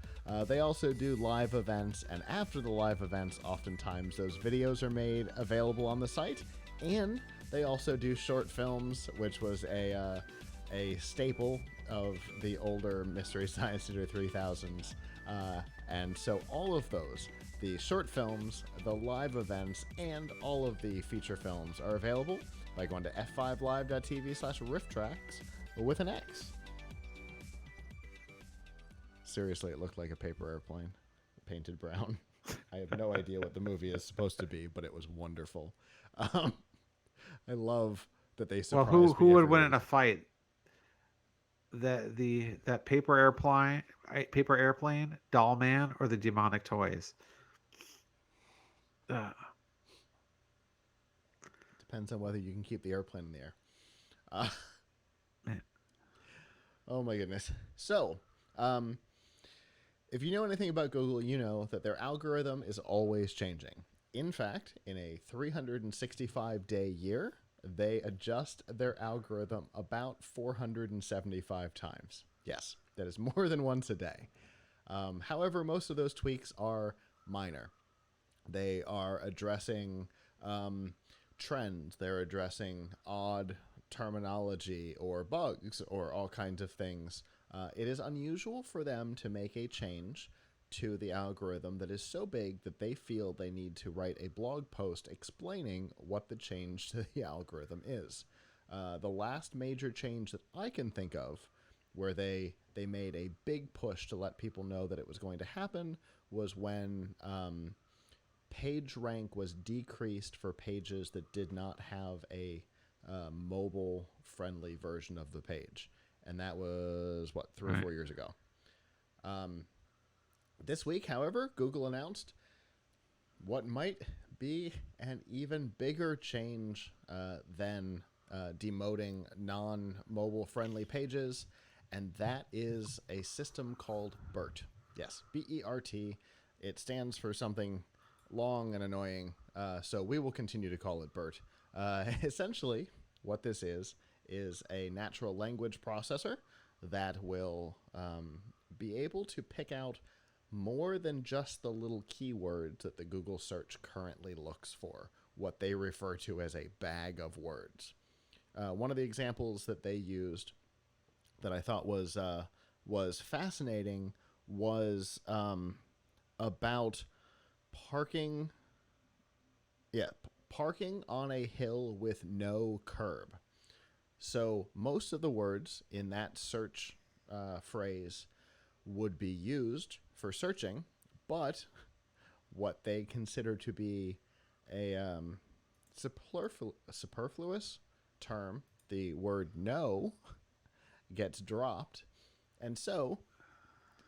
They also do live events, and after the live events, oftentimes those videos are made available on the site, and they also do short films, which was a staple of the older Mystery Science Theater 3000s. And so all of those, the short films, the live events, and all of the feature films are available by going to f5live.tv/rifftracks with an X. Seriously, it looked like a paper airplane painted brown. I have no idea what the movie is supposed to be, but it was wonderful. I love that they surprised Well, me who would every win in week. a fight? That paper airplane, doll man, or the demonic toys? Depends on whether you can keep the airplane in the air. Man. Oh my goodness. So, if you know anything about Google, you know that their algorithm is always changing. In fact, in a 365-day year, they adjust their algorithm about 475 times. Yes, that is more than once a day. However, most of those tweaks are minor. They are addressing trends. They're addressing odd terminology or bugs or all kinds of things. It is unusual for them to make a change to the algorithm that is so big that they feel they need to write a blog post explaining what the change to the algorithm is. The last major change that I can think of where they made a big push to let people know that it was going to happen was when page rank was decreased for pages that did not have a mobile-friendly version of the page. And that was, 3 or 4 years ago. This week, however, Google announced what might be an even bigger change than demoting non-mobile friendly pages, and that is a system called BERT. Yes, B-E-R-T. It stands for something long and annoying, so we will continue to call it BERT. Essentially, what this is a natural language processor that will be able to pick out more than just the little keywords that the Google search currently looks for, what they refer to as a bag of words. One of the examples that they used that I thought was fascinating was about parking. Yeah, parking on a hill with no curb. So most of the words in that search phrase would be used for searching, but what they consider to be a superfluous term, the word no, gets dropped. And so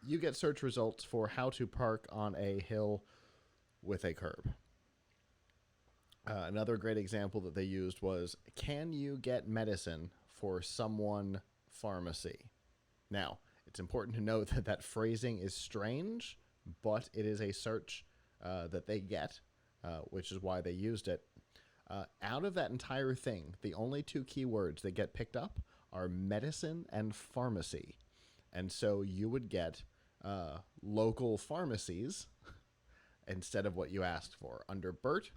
you get search results for how to park on a hill with a curb. Another great example that they used was, can you get medicine for someone pharmacy? Now, it's important to note that that phrasing is strange, but it is a search that they get, which is why they used it. Out of that entire thing, the only two keywords that get picked up are medicine and pharmacy. And so you would get local pharmacies instead of what you asked for. Under BERT,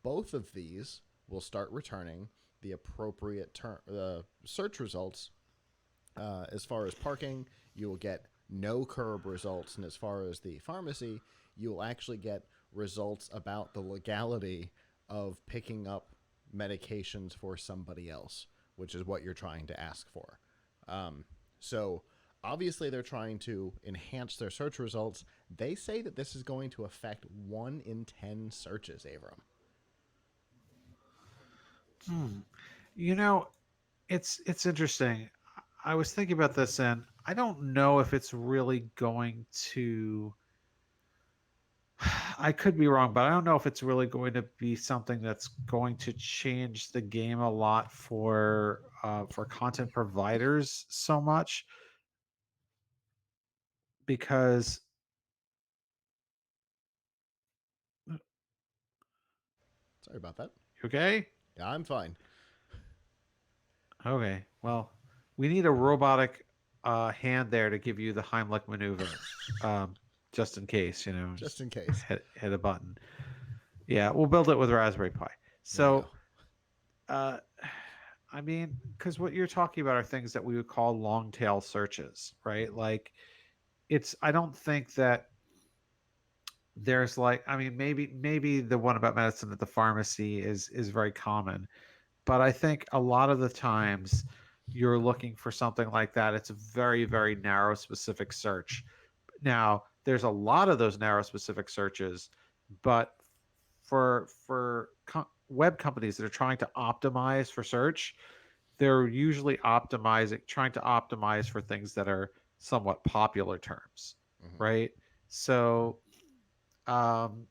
both of these will start returning the appropriate search results. As far as parking, you will get no curb results. And as far as the pharmacy, you will actually get results about the legality of picking up medications for somebody else, which is what you're trying to ask for. So obviously, they're trying to enhance their search results. They say that this is going to affect 1 in 10 searches, Avram. You know, it's interesting. I was thinking about this, and I don't know if it's really going to. I could be wrong, but I don't know if it's really going to be something that's going to change the game a lot for content providers so much, because Sorry about that. okay, Yeah, I'm fine. okay, well, we need a robotic hand there to give you the Heimlich maneuver, um, just in case, Just just in case. hit a button. Yeah, we'll build it with Raspberry Pi. There you go. So, uh, I mean, because what you're talking about are things that we would call long tail searches, right? Like, I don't think that there's like, I mean, maybe the one about medicine at the pharmacy is very common, but I think a lot of the times you're looking for something like that. It's a very, very narrow, specific search. Now, there's a lot of those narrow, specific searches, but for web companies that are trying to optimize for search, they're usually trying to optimize for things that are somewhat popular terms, Mm-hmm. right? So, um,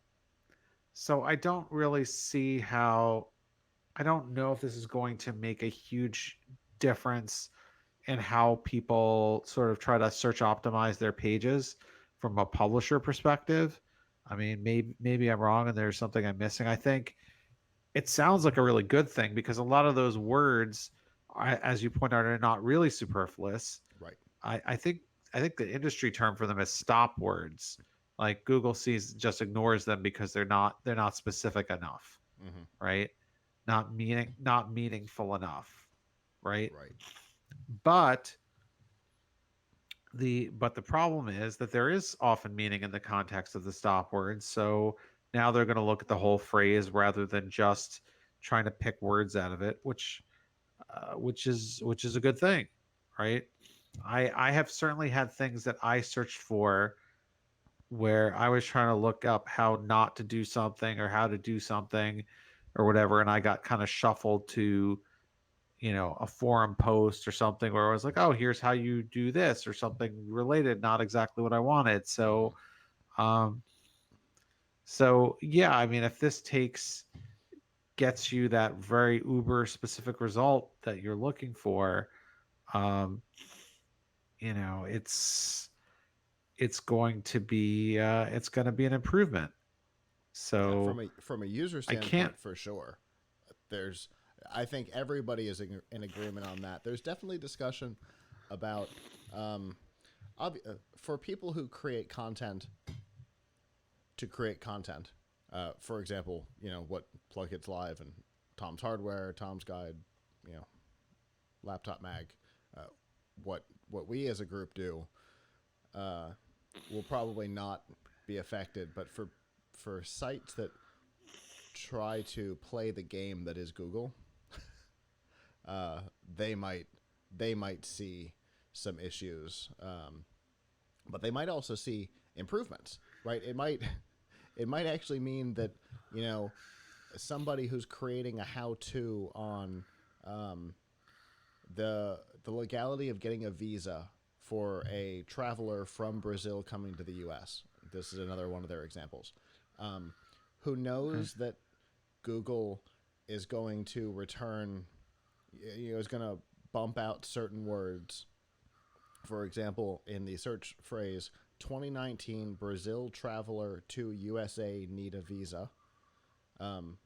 so I don't really see how. I don't know if this is going to make a huge difference in how people sort of try to search optimize their pages from a publisher perspective. I mean, maybe I'm wrong and there's something I'm missing. I think it sounds like a really good thing because a lot of those words, as you point out, are not really superfluous. Right. I think the industry term for them is stop words. Like Google just ignores them because they're not specific enough, Mm-hmm. right? Not meaningful enough, right? Right. But the problem is that there is often meaning in the context of the stop words. So now they're going to look at the whole phrase rather than just trying to pick words out of it, which is a good thing, right? I have certainly had things that I searched for where I was trying to look up how not to do something or how to do something or whatever, and I got kind of shuffled to a forum post or something where I was like, oh, here's how you do this or something related, not exactly what I wanted. Mm-hmm. Um, so yeah, I mean, if this gets you that very uber specific result that you're looking for, um, it's going to be an improvement. Yeah, So from a user I can't. standpoint, for sure. There's, I think everybody is in agreement on that. There's definitely discussion about, um, for people who create content to create content. For example, what Plugits Live and Tom's Hardware, Tom's Guide, you know, Laptop Mag, uh, what we as a group do, uh, will probably not be affected. But for sites that try to play the game that is Google, uh, they might they might see some issues, but they might also see improvements. Right? It might actually mean that you know somebody who's creating a how-to on um, the legality of getting a visa for a traveler from Brazil coming to the U.S. This is another one of their examples. Um, who Okay. knows that Google is going to return, is going to bump out certain words. For example, in the search phrase 2019 Brazil traveler to USA need a visa, um,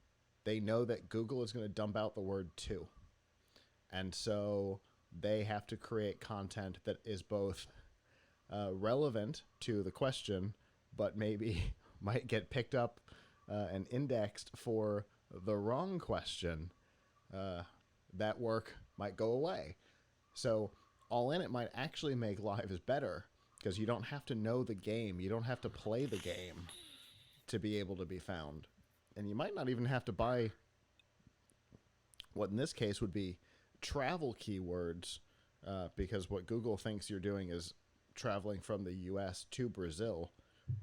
they know that Google is going to dump out the word to. And so they have to create content that is both relevant to the question, but maybe might get picked up and indexed for the wrong question. Uh, that work might go away. So all in, it might actually make lives better because you don't have to know the game. You don't have to play the game to be able to be found. And you might not even have to buy what in this case would be travel keywords, because what Google thinks you're doing is traveling from the US to Brazil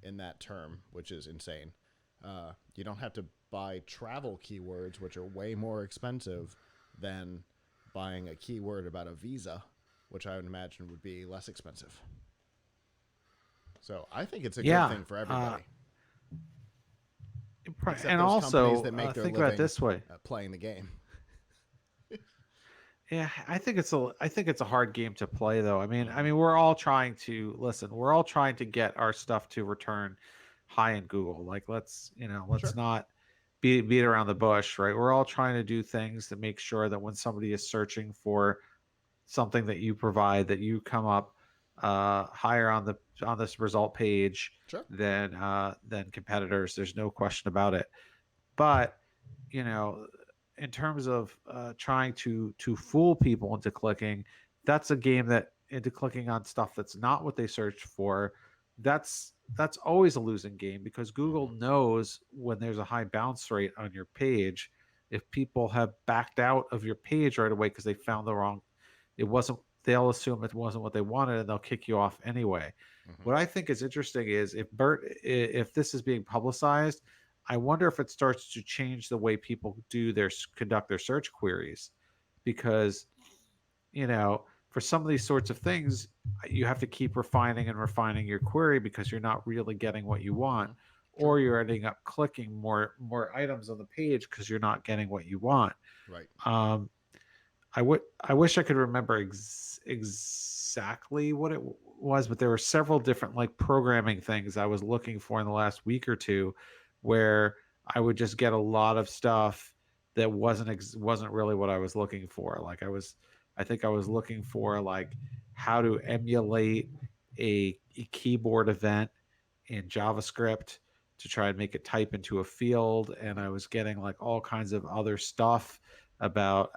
in that term, which is insane. You don't have to buy travel keywords, which are way more expensive than buying a keyword about a visa, which I would imagine would be less expensive. So I think it's a good thing for everybody. Except and those also, companies that make their think living about it this way. Playing the game. Yeah, I think it's a hard game to play though. I mean, we're all trying to listen. We're all trying to get our stuff to return high in Google. Like, let's Sure. not beat around the bush, right? We're all trying to do things to make sure that when somebody is searching for something that you provide, that you come up higher on this result page Sure. than competitors. There's no question about it. But you know, in terms of trying to fool people into clicking, that's a game that into clicking on stuff that's not what they searched for. That's always a losing game because Google knows when there's a high bounce rate on your page. If people have backed out of your page right away because they found the wrong, it wasn't. They'll assume it wasn't what they wanted, and they'll kick you off anyway. Mm-hmm. What I think is interesting is if this is being publicized, I wonder if it starts to change the way people conduct their search queries, because for some of these sorts of things, you have to keep refining and refining your query because you're not really getting what you want, or you're ending up clicking more items on the page because you're not getting what you want. Right. I wish I could remember exactly what it was, but there were several different like programming things I was looking for in the last week or two, where I would just get a lot of stuff that wasn't really what I was looking for. Like I think I was looking for like how to emulate a keyboard event in JavaScript to try and make it type into a field, and I was getting like all kinds of other stuff about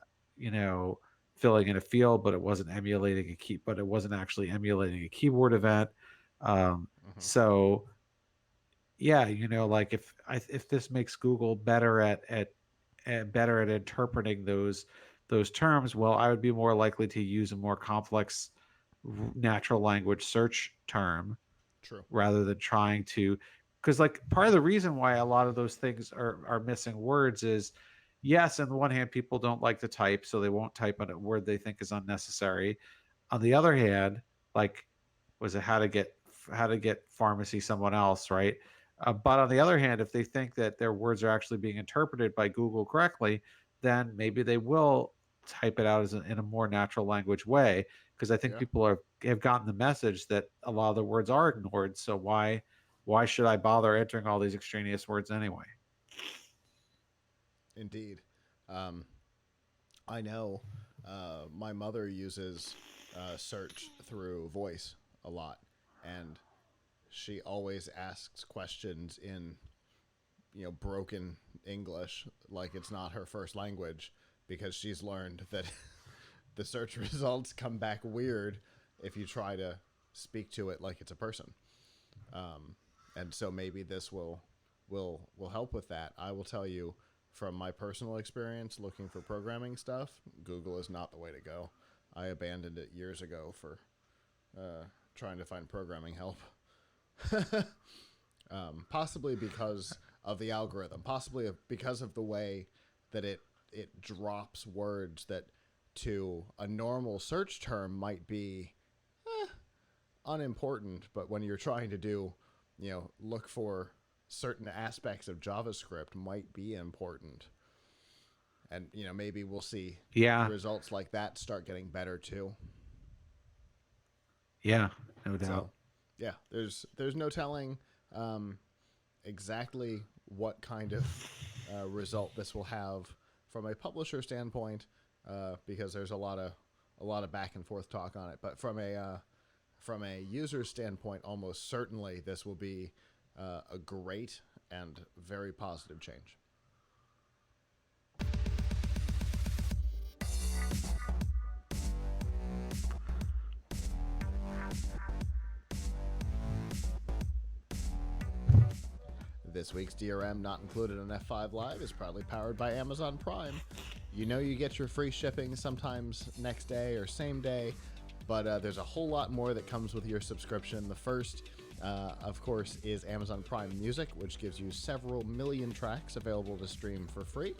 filling in a field, but it wasn't actually emulating a keyboard event. So yeah, like if this makes Google better at interpreting those terms, well, I would be more likely to use a more complex natural language search term. True. Rather than trying to, because like part of the reason why a lot of those things are missing words is, yes, on the one hand, people don't like to type, so they won't type on a word they think is unnecessary. On the other hand, like, was it how to get pharmacy someone else, right? But on the other hand, if they think that their words are actually being interpreted by Google correctly, then maybe they will type it out in a more natural language way. Because I think people have gotten the message that a lot of the words are ignored. So why should I bother entering all these extraneous words anyway? Indeed. I know my mother uses search through voice a lot, and she always asks questions in broken English, like it's not her first language, because she's learned that the search results come back weird if you try to speak to it like it's a person. And so maybe this will help with that. I will tell you from my personal experience looking for programming stuff, Google is not the way to go. I abandoned it years ago for trying to find programming help. Possibly because of the algorithm, possibly because of the way that it drops words that to a normal search term might be unimportant, but when you're trying to do, look for certain aspects of JavaScript might be important. And, maybe we'll see results like that start getting better too. Yeah, no doubt. So, yeah, there's no telling exactly what kind of result this will have from a publisher standpoint, because there's a lot of back and forth talk on it. But from a user standpoint, almost certainly this will be a great and very positive change. This week's DRM, not included on F5 Live, is proudly powered by Amazon Prime. You know you get your free shipping sometimes next day or same day, but there's a whole lot more that comes with your subscription. The first, of course, is Amazon Prime Music, which gives you several million tracks available to stream for free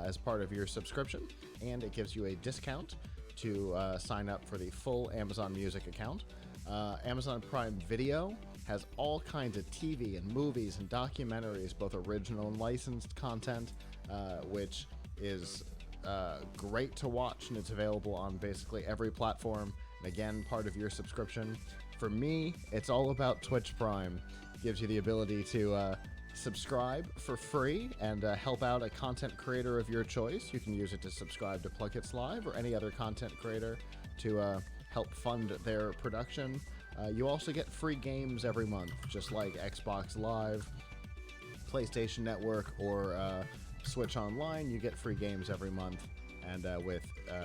as part of your subscription, and it gives you a discount to sign up for the full Amazon Music account. Amazon Prime Video has all kinds of TV and movies and documentaries, both original and licensed content, which is great to watch, and it's available on basically every platform. And again, part of your subscription. For me, it's all about Twitch Prime. It gives you the ability to subscribe for free and help out a content creator of your choice. You can use it to subscribe to Pluckets Live or any other content creator to help fund their production. You also get free games every month, just like Xbox Live, PlayStation Network, or Switch Online. You get free games every month, and with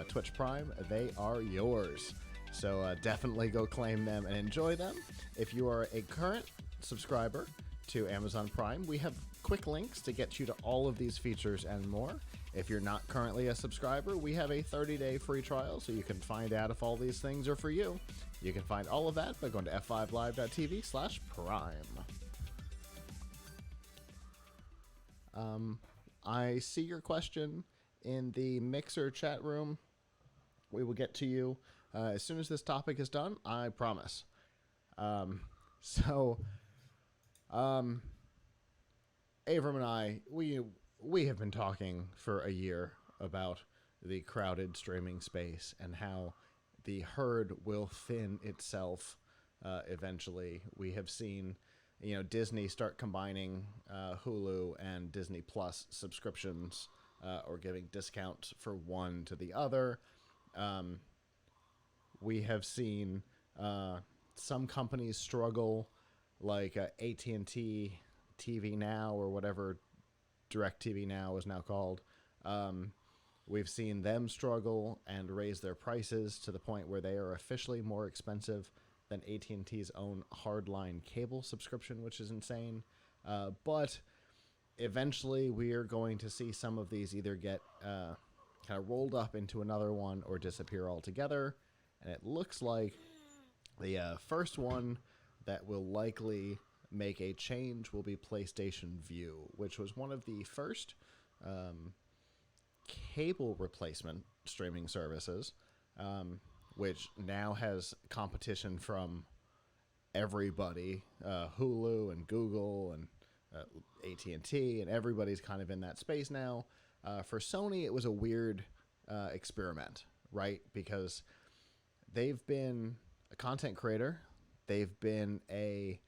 Twitch Prime, they are yours. So definitely go claim them and enjoy them. If you are a current subscriber to Amazon Prime, we have quick links to get you to all of these features and more. If you're not currently a subscriber, we have a 30-day free trial, so you can find out if all these things are for you. You can find all of that by going to f5live.tv/prime. I see your question in the Mixer chat room. We will get to you as soon as this topic is done, I promise. Avram and I, we have been talking for a year about the crowded streaming space and how the herd will thin itself eventually. We have seen, Disney start combining Hulu and Disney Plus subscriptions or giving discounts for one to the other. We have seen some companies struggle, like AT&T TV Now or whatever DirecTV Now is now called. We've seen them struggle and raise their prices to the point where they are officially more expensive than AT&T's own hardline cable subscription, which is insane. But eventually we are going to see some of these either get kind of rolled up into another one or disappear altogether. And it looks like the first one that will likely make a change will be PlayStation Vue, which was one of the first cable replacement streaming services, which now has competition from everybody, Hulu and Google and AT&T, and everybody's kind of in that space now. For Sony, it was a weird experiment, right? Because they've been a content creator, they've been a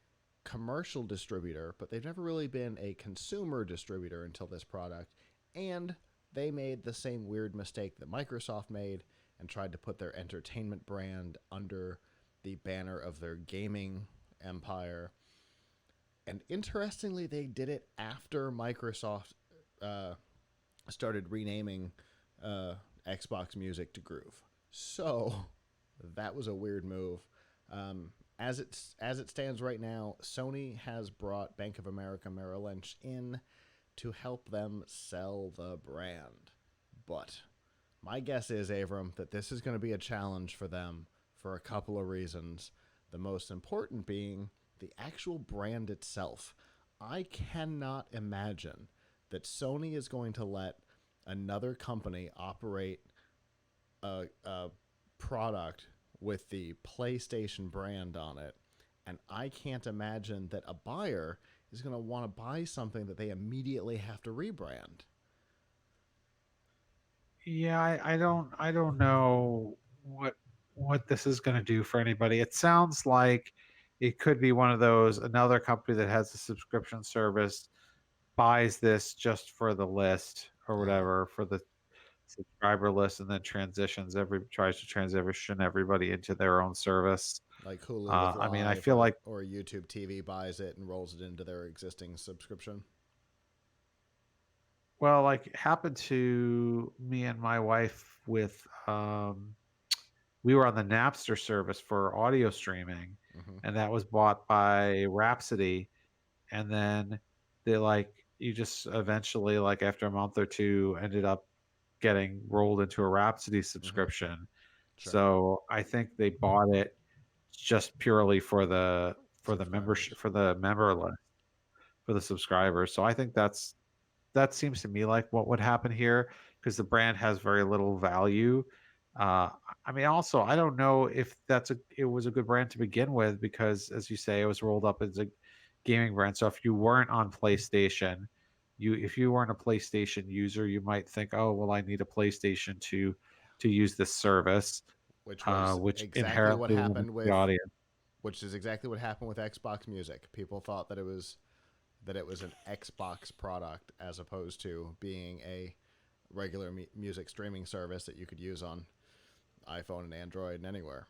commercial distributor, but they've never really been a consumer distributor until this product. And they made the same weird mistake that Microsoft made and tried to put their entertainment brand under the banner of their gaming empire. And interestingly, they did it after Microsoft started renaming Xbox Music to Groove. So that was a weird move. As it stands right now, Sony has brought Bank of America Merrill Lynch in to help them sell the brand. But my guess is, Avram, that this is going to be a challenge for them for a couple of reasons. The most important being the actual brand itself. I cannot imagine that Sony is going to let another company operate a product with the PlayStation brand on it. And I can't imagine that a buyer is going to want to buy something that they immediately have to rebrand. Yeah, I don't know what this is going to do for anybody. It sounds like it could be one of those, another company that has a subscription service buys this just for the list or whatever, for the subscriber list, and then tries to transition everybody into their own service. Like Hulu with I mean, I Live, feel like, or YouTube TV buys it and rolls it into their existing subscription. well, like it happened to me and my wife with we were on the Napster service for audio streaming, Mm-hmm. and that was bought by Rhapsody, and then they like you just eventually like after a month or two ended up getting rolled into a Rhapsody Hmm. subscription. Sure. So I think they bought it just purely for the membership Subscribers. for the member list for the subscribers. So I think that seems to me like what would happen here because the brand has very little value. Uh, I mean, also I don't know if it was a good brand to begin with because, as you say, it was rolled up as a gaming brand. So if you weren't on PlayStation, if you weren't a PlayStation user, you might think, oh well, I need a PlayStation to use this service, Which was which exactly what inherently limits happened the with audience. which is exactly what happened with Xbox Music. People thought that it was an Xbox product as opposed to being a regular music streaming service that you could use on iPhone and Android and anywhere.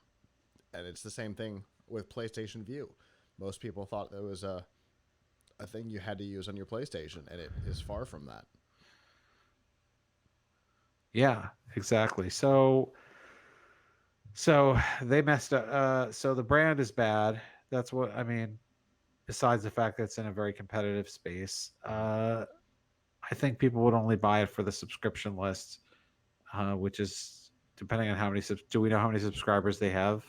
And it's the same thing with PlayStation View. Most people thought it was a thing you had to use on your PlayStation, and it is far from that. Yeah, exactly. So they messed up. So the brand is bad. That's what I mean. Besides the fact that it's in a very competitive space, I think people would only buy it for the subscription list, which is depending on how many. Do we know how many subscribers they have?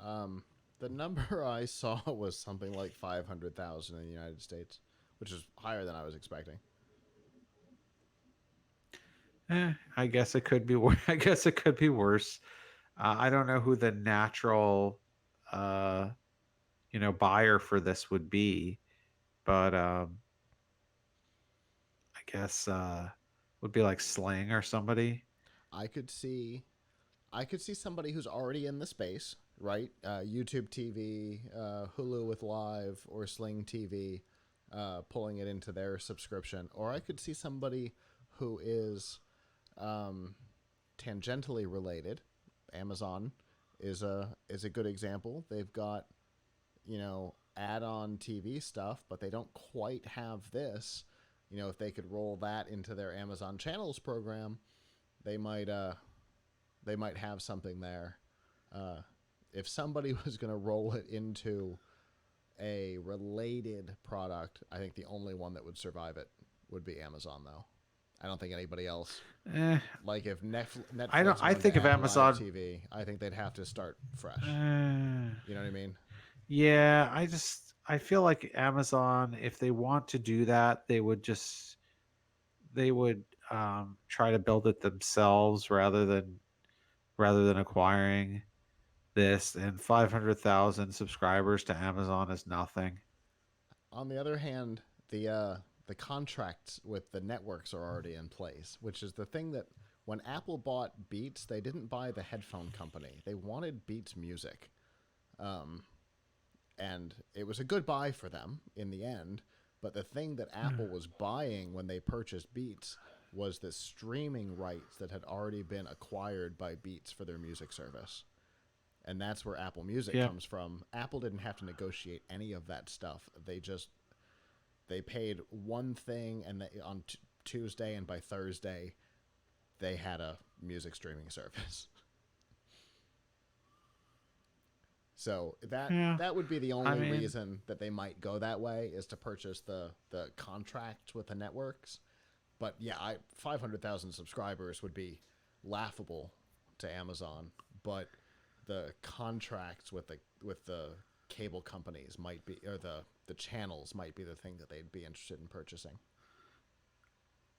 Um, the number I saw was something like 500,000 in the United States, which is higher than I was expecting. I guess it could be. I guess it could be worse. I don't know who the natural, uh, buyer for this would be, but I guess would be like Sling or somebody. I could see I could see somebody who's already in the space, right? YouTube TV, Hulu with Live, or Sling TV, pulling it into their subscription. Or I could see somebody who is um, tangentially related. Amazon is a good example. They've got add-on TV stuff, but they don't quite have this. If they could roll that into their Amazon Channels program, they might they might have something there. Uh, if somebody was going to roll it into a related product, I think the only one that would survive it would be Amazon, though. I don't think anybody else. Eh, Like if I don't. Netflix I wanted to think of add live Amazon. TV, I think they'd have to start fresh. Uh, You know what I mean? yeah, I feel like Amazon, if they want to do that, they would try to build it themselves rather than acquiring this. And 500,000 subscribers to Amazon is nothing. On the other hand, the contracts with the networks are already in place, which is the thing that when Apple bought Beats, they didn't buy the headphone company. They wanted Beats Music. Um, and it was a good buy for them in the end. But the thing that Apple was buying when they purchased Beats was the streaming rights that had already been acquired by Beats for their music service. And that's where Apple Music Yeah, comes from. Apple didn't have to negotiate any of that stuff. They paid one thing, and on Tuesday and by Thursday, they had a music streaming service. So yeah. that would be the I only mean, reason that they might go that way is to purchase the contract with the networks. But yeah, 500,000 subscribers would be laughable to Amazon, but the contracts with the cable companies might be, or the channels might be the thing that they'd be interested in purchasing.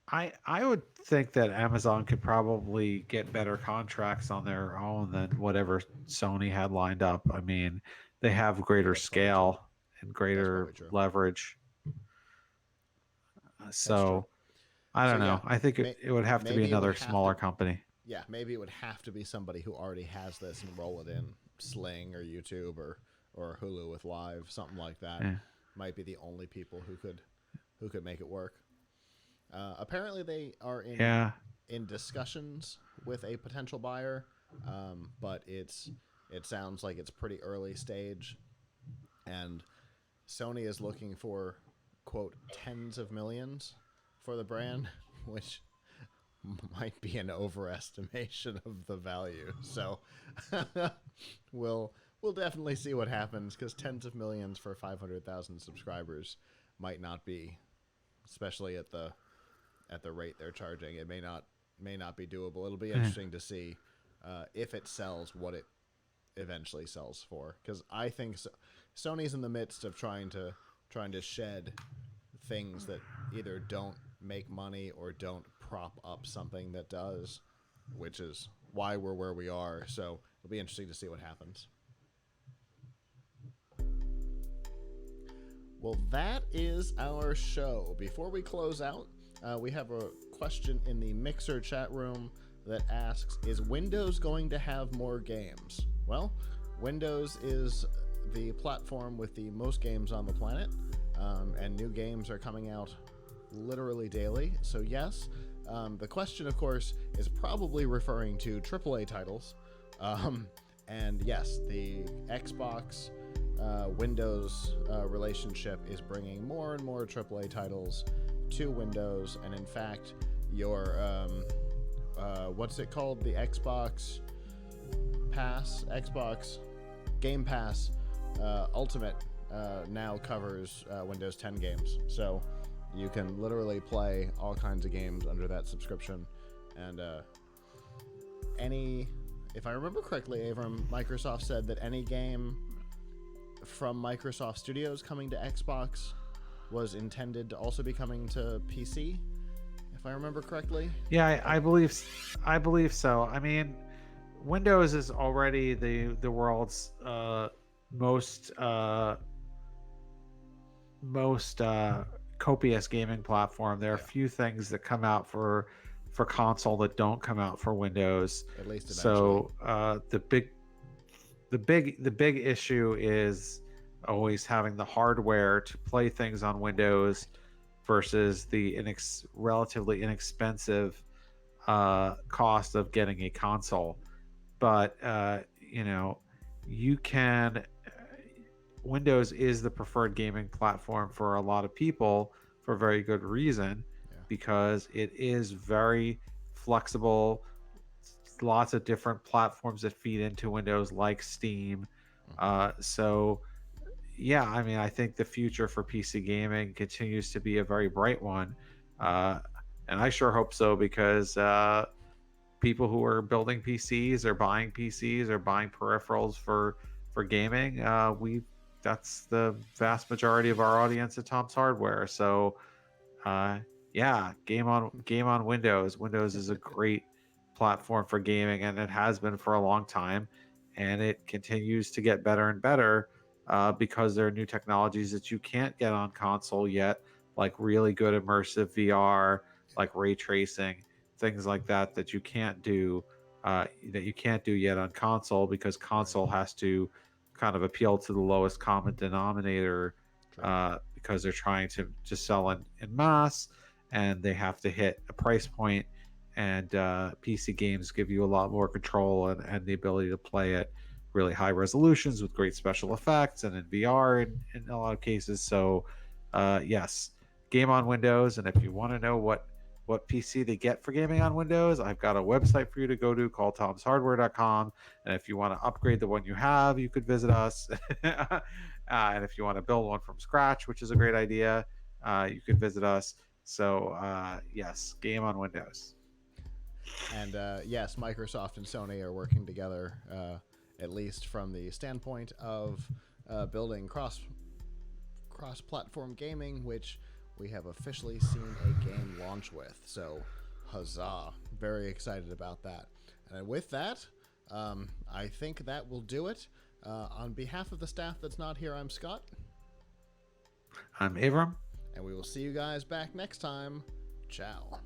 I would think that Amazon could probably get better contracts on their own than whatever Sony had lined up. I mean, they have greater That's probably true. scale and That's greater probably true. leverage. That's true. So I So don't yeah, know. I think it would have to be maybe it would another have to smaller company. yeah, maybe it would have to be somebody who already has this and roll it in Sling or YouTube or Hulu with Live, something like that. Yeah. Might be the only people who could make it work. Apparently, they are Yeah. in discussions with a potential buyer, but it sounds like it's pretty early stage, and Sony is looking for quote tens of millions for the brand, which might be an overestimation of the value. So we'll we'll definitely see what happens because tens of millions for 500,000 subscribers might not be especially at the rate they're charging. It may not be doable. It'll be interesting to see if it sells what it eventually sells for, because I think Sony's in the midst of trying to shed things that either don't make money or don't prop up something that does, which is why we're where we are. So it'll be interesting to see what happens. Well, that is our show. Before we close out, we have a question in the Mixer chat room that asks, is Windows going to have more games? Well, Windows is the platform with the most games on the planet, and new games are coming out literally daily. So yes, the question, of course, is probably referring to AAA titles. And yes, the Xbox Windows relationship is bringing more and more AAA titles to Windows, and in fact, your what's it called? The Xbox Game Pass Ultimate now covers Windows 10 games, so you can literally play all kinds of games under that subscription. And if I remember correctly, Avram, Microsoft said that any game from Microsoft Studios coming to Xbox was intended to also be coming to PC, if I remember correctly. Yeah, I believe so. I mean, Windows is already the world's most copious gaming platform. There are few things that come out for console that don't come out for Windows. At least eventually. So the big issue is always having the hardware to play things on Windows versus the relatively inexpensive cost of getting a console. But you can. Windows is the preferred gaming platform for a lot of people for very good reason, because it is very flexible. Lots of different platforms that feed into Windows, like Steam. So yeah, I mean, I think the future for PC gaming continues to be a very bright one, and I sure hope so, because people who are building PCs or buying PCs or buying peripherals for gaming, that's the vast majority of our audience at Tom's Hardware. So yeah, game on Windows. Windows is a great platform for gaming, and it has been for a long time, and it continues to get better and better because there are new technologies that you can't get on console yet, like really good immersive VR, like ray tracing, things like that you can't do yet on console, because console has to kind of appeal to the lowest common denominator, because they're trying to sell in mass, and they have to hit a price point, and PC games give you a lot more control and the ability to play at really high resolutions with great special effects and in VR in a lot of cases. So yes, game on Windows. And if you want to know what PC they get for gaming on Windows, I've got a website for you to go to called tomshardware.com. And if you want to upgrade the one you have, you could visit us. And if you want to build one from scratch, which is a great idea, you could visit us. So yes, game on Windows. And yes, Microsoft and Sony are working together, at least from the standpoint of building cross-platform gaming, which we have officially seen a game launch with. So huzzah, very excited about that. And with that, I think that will do it. On behalf of the staff that's not here, I'm Scott. I'm Avram. And we will see you guys back next time. Ciao.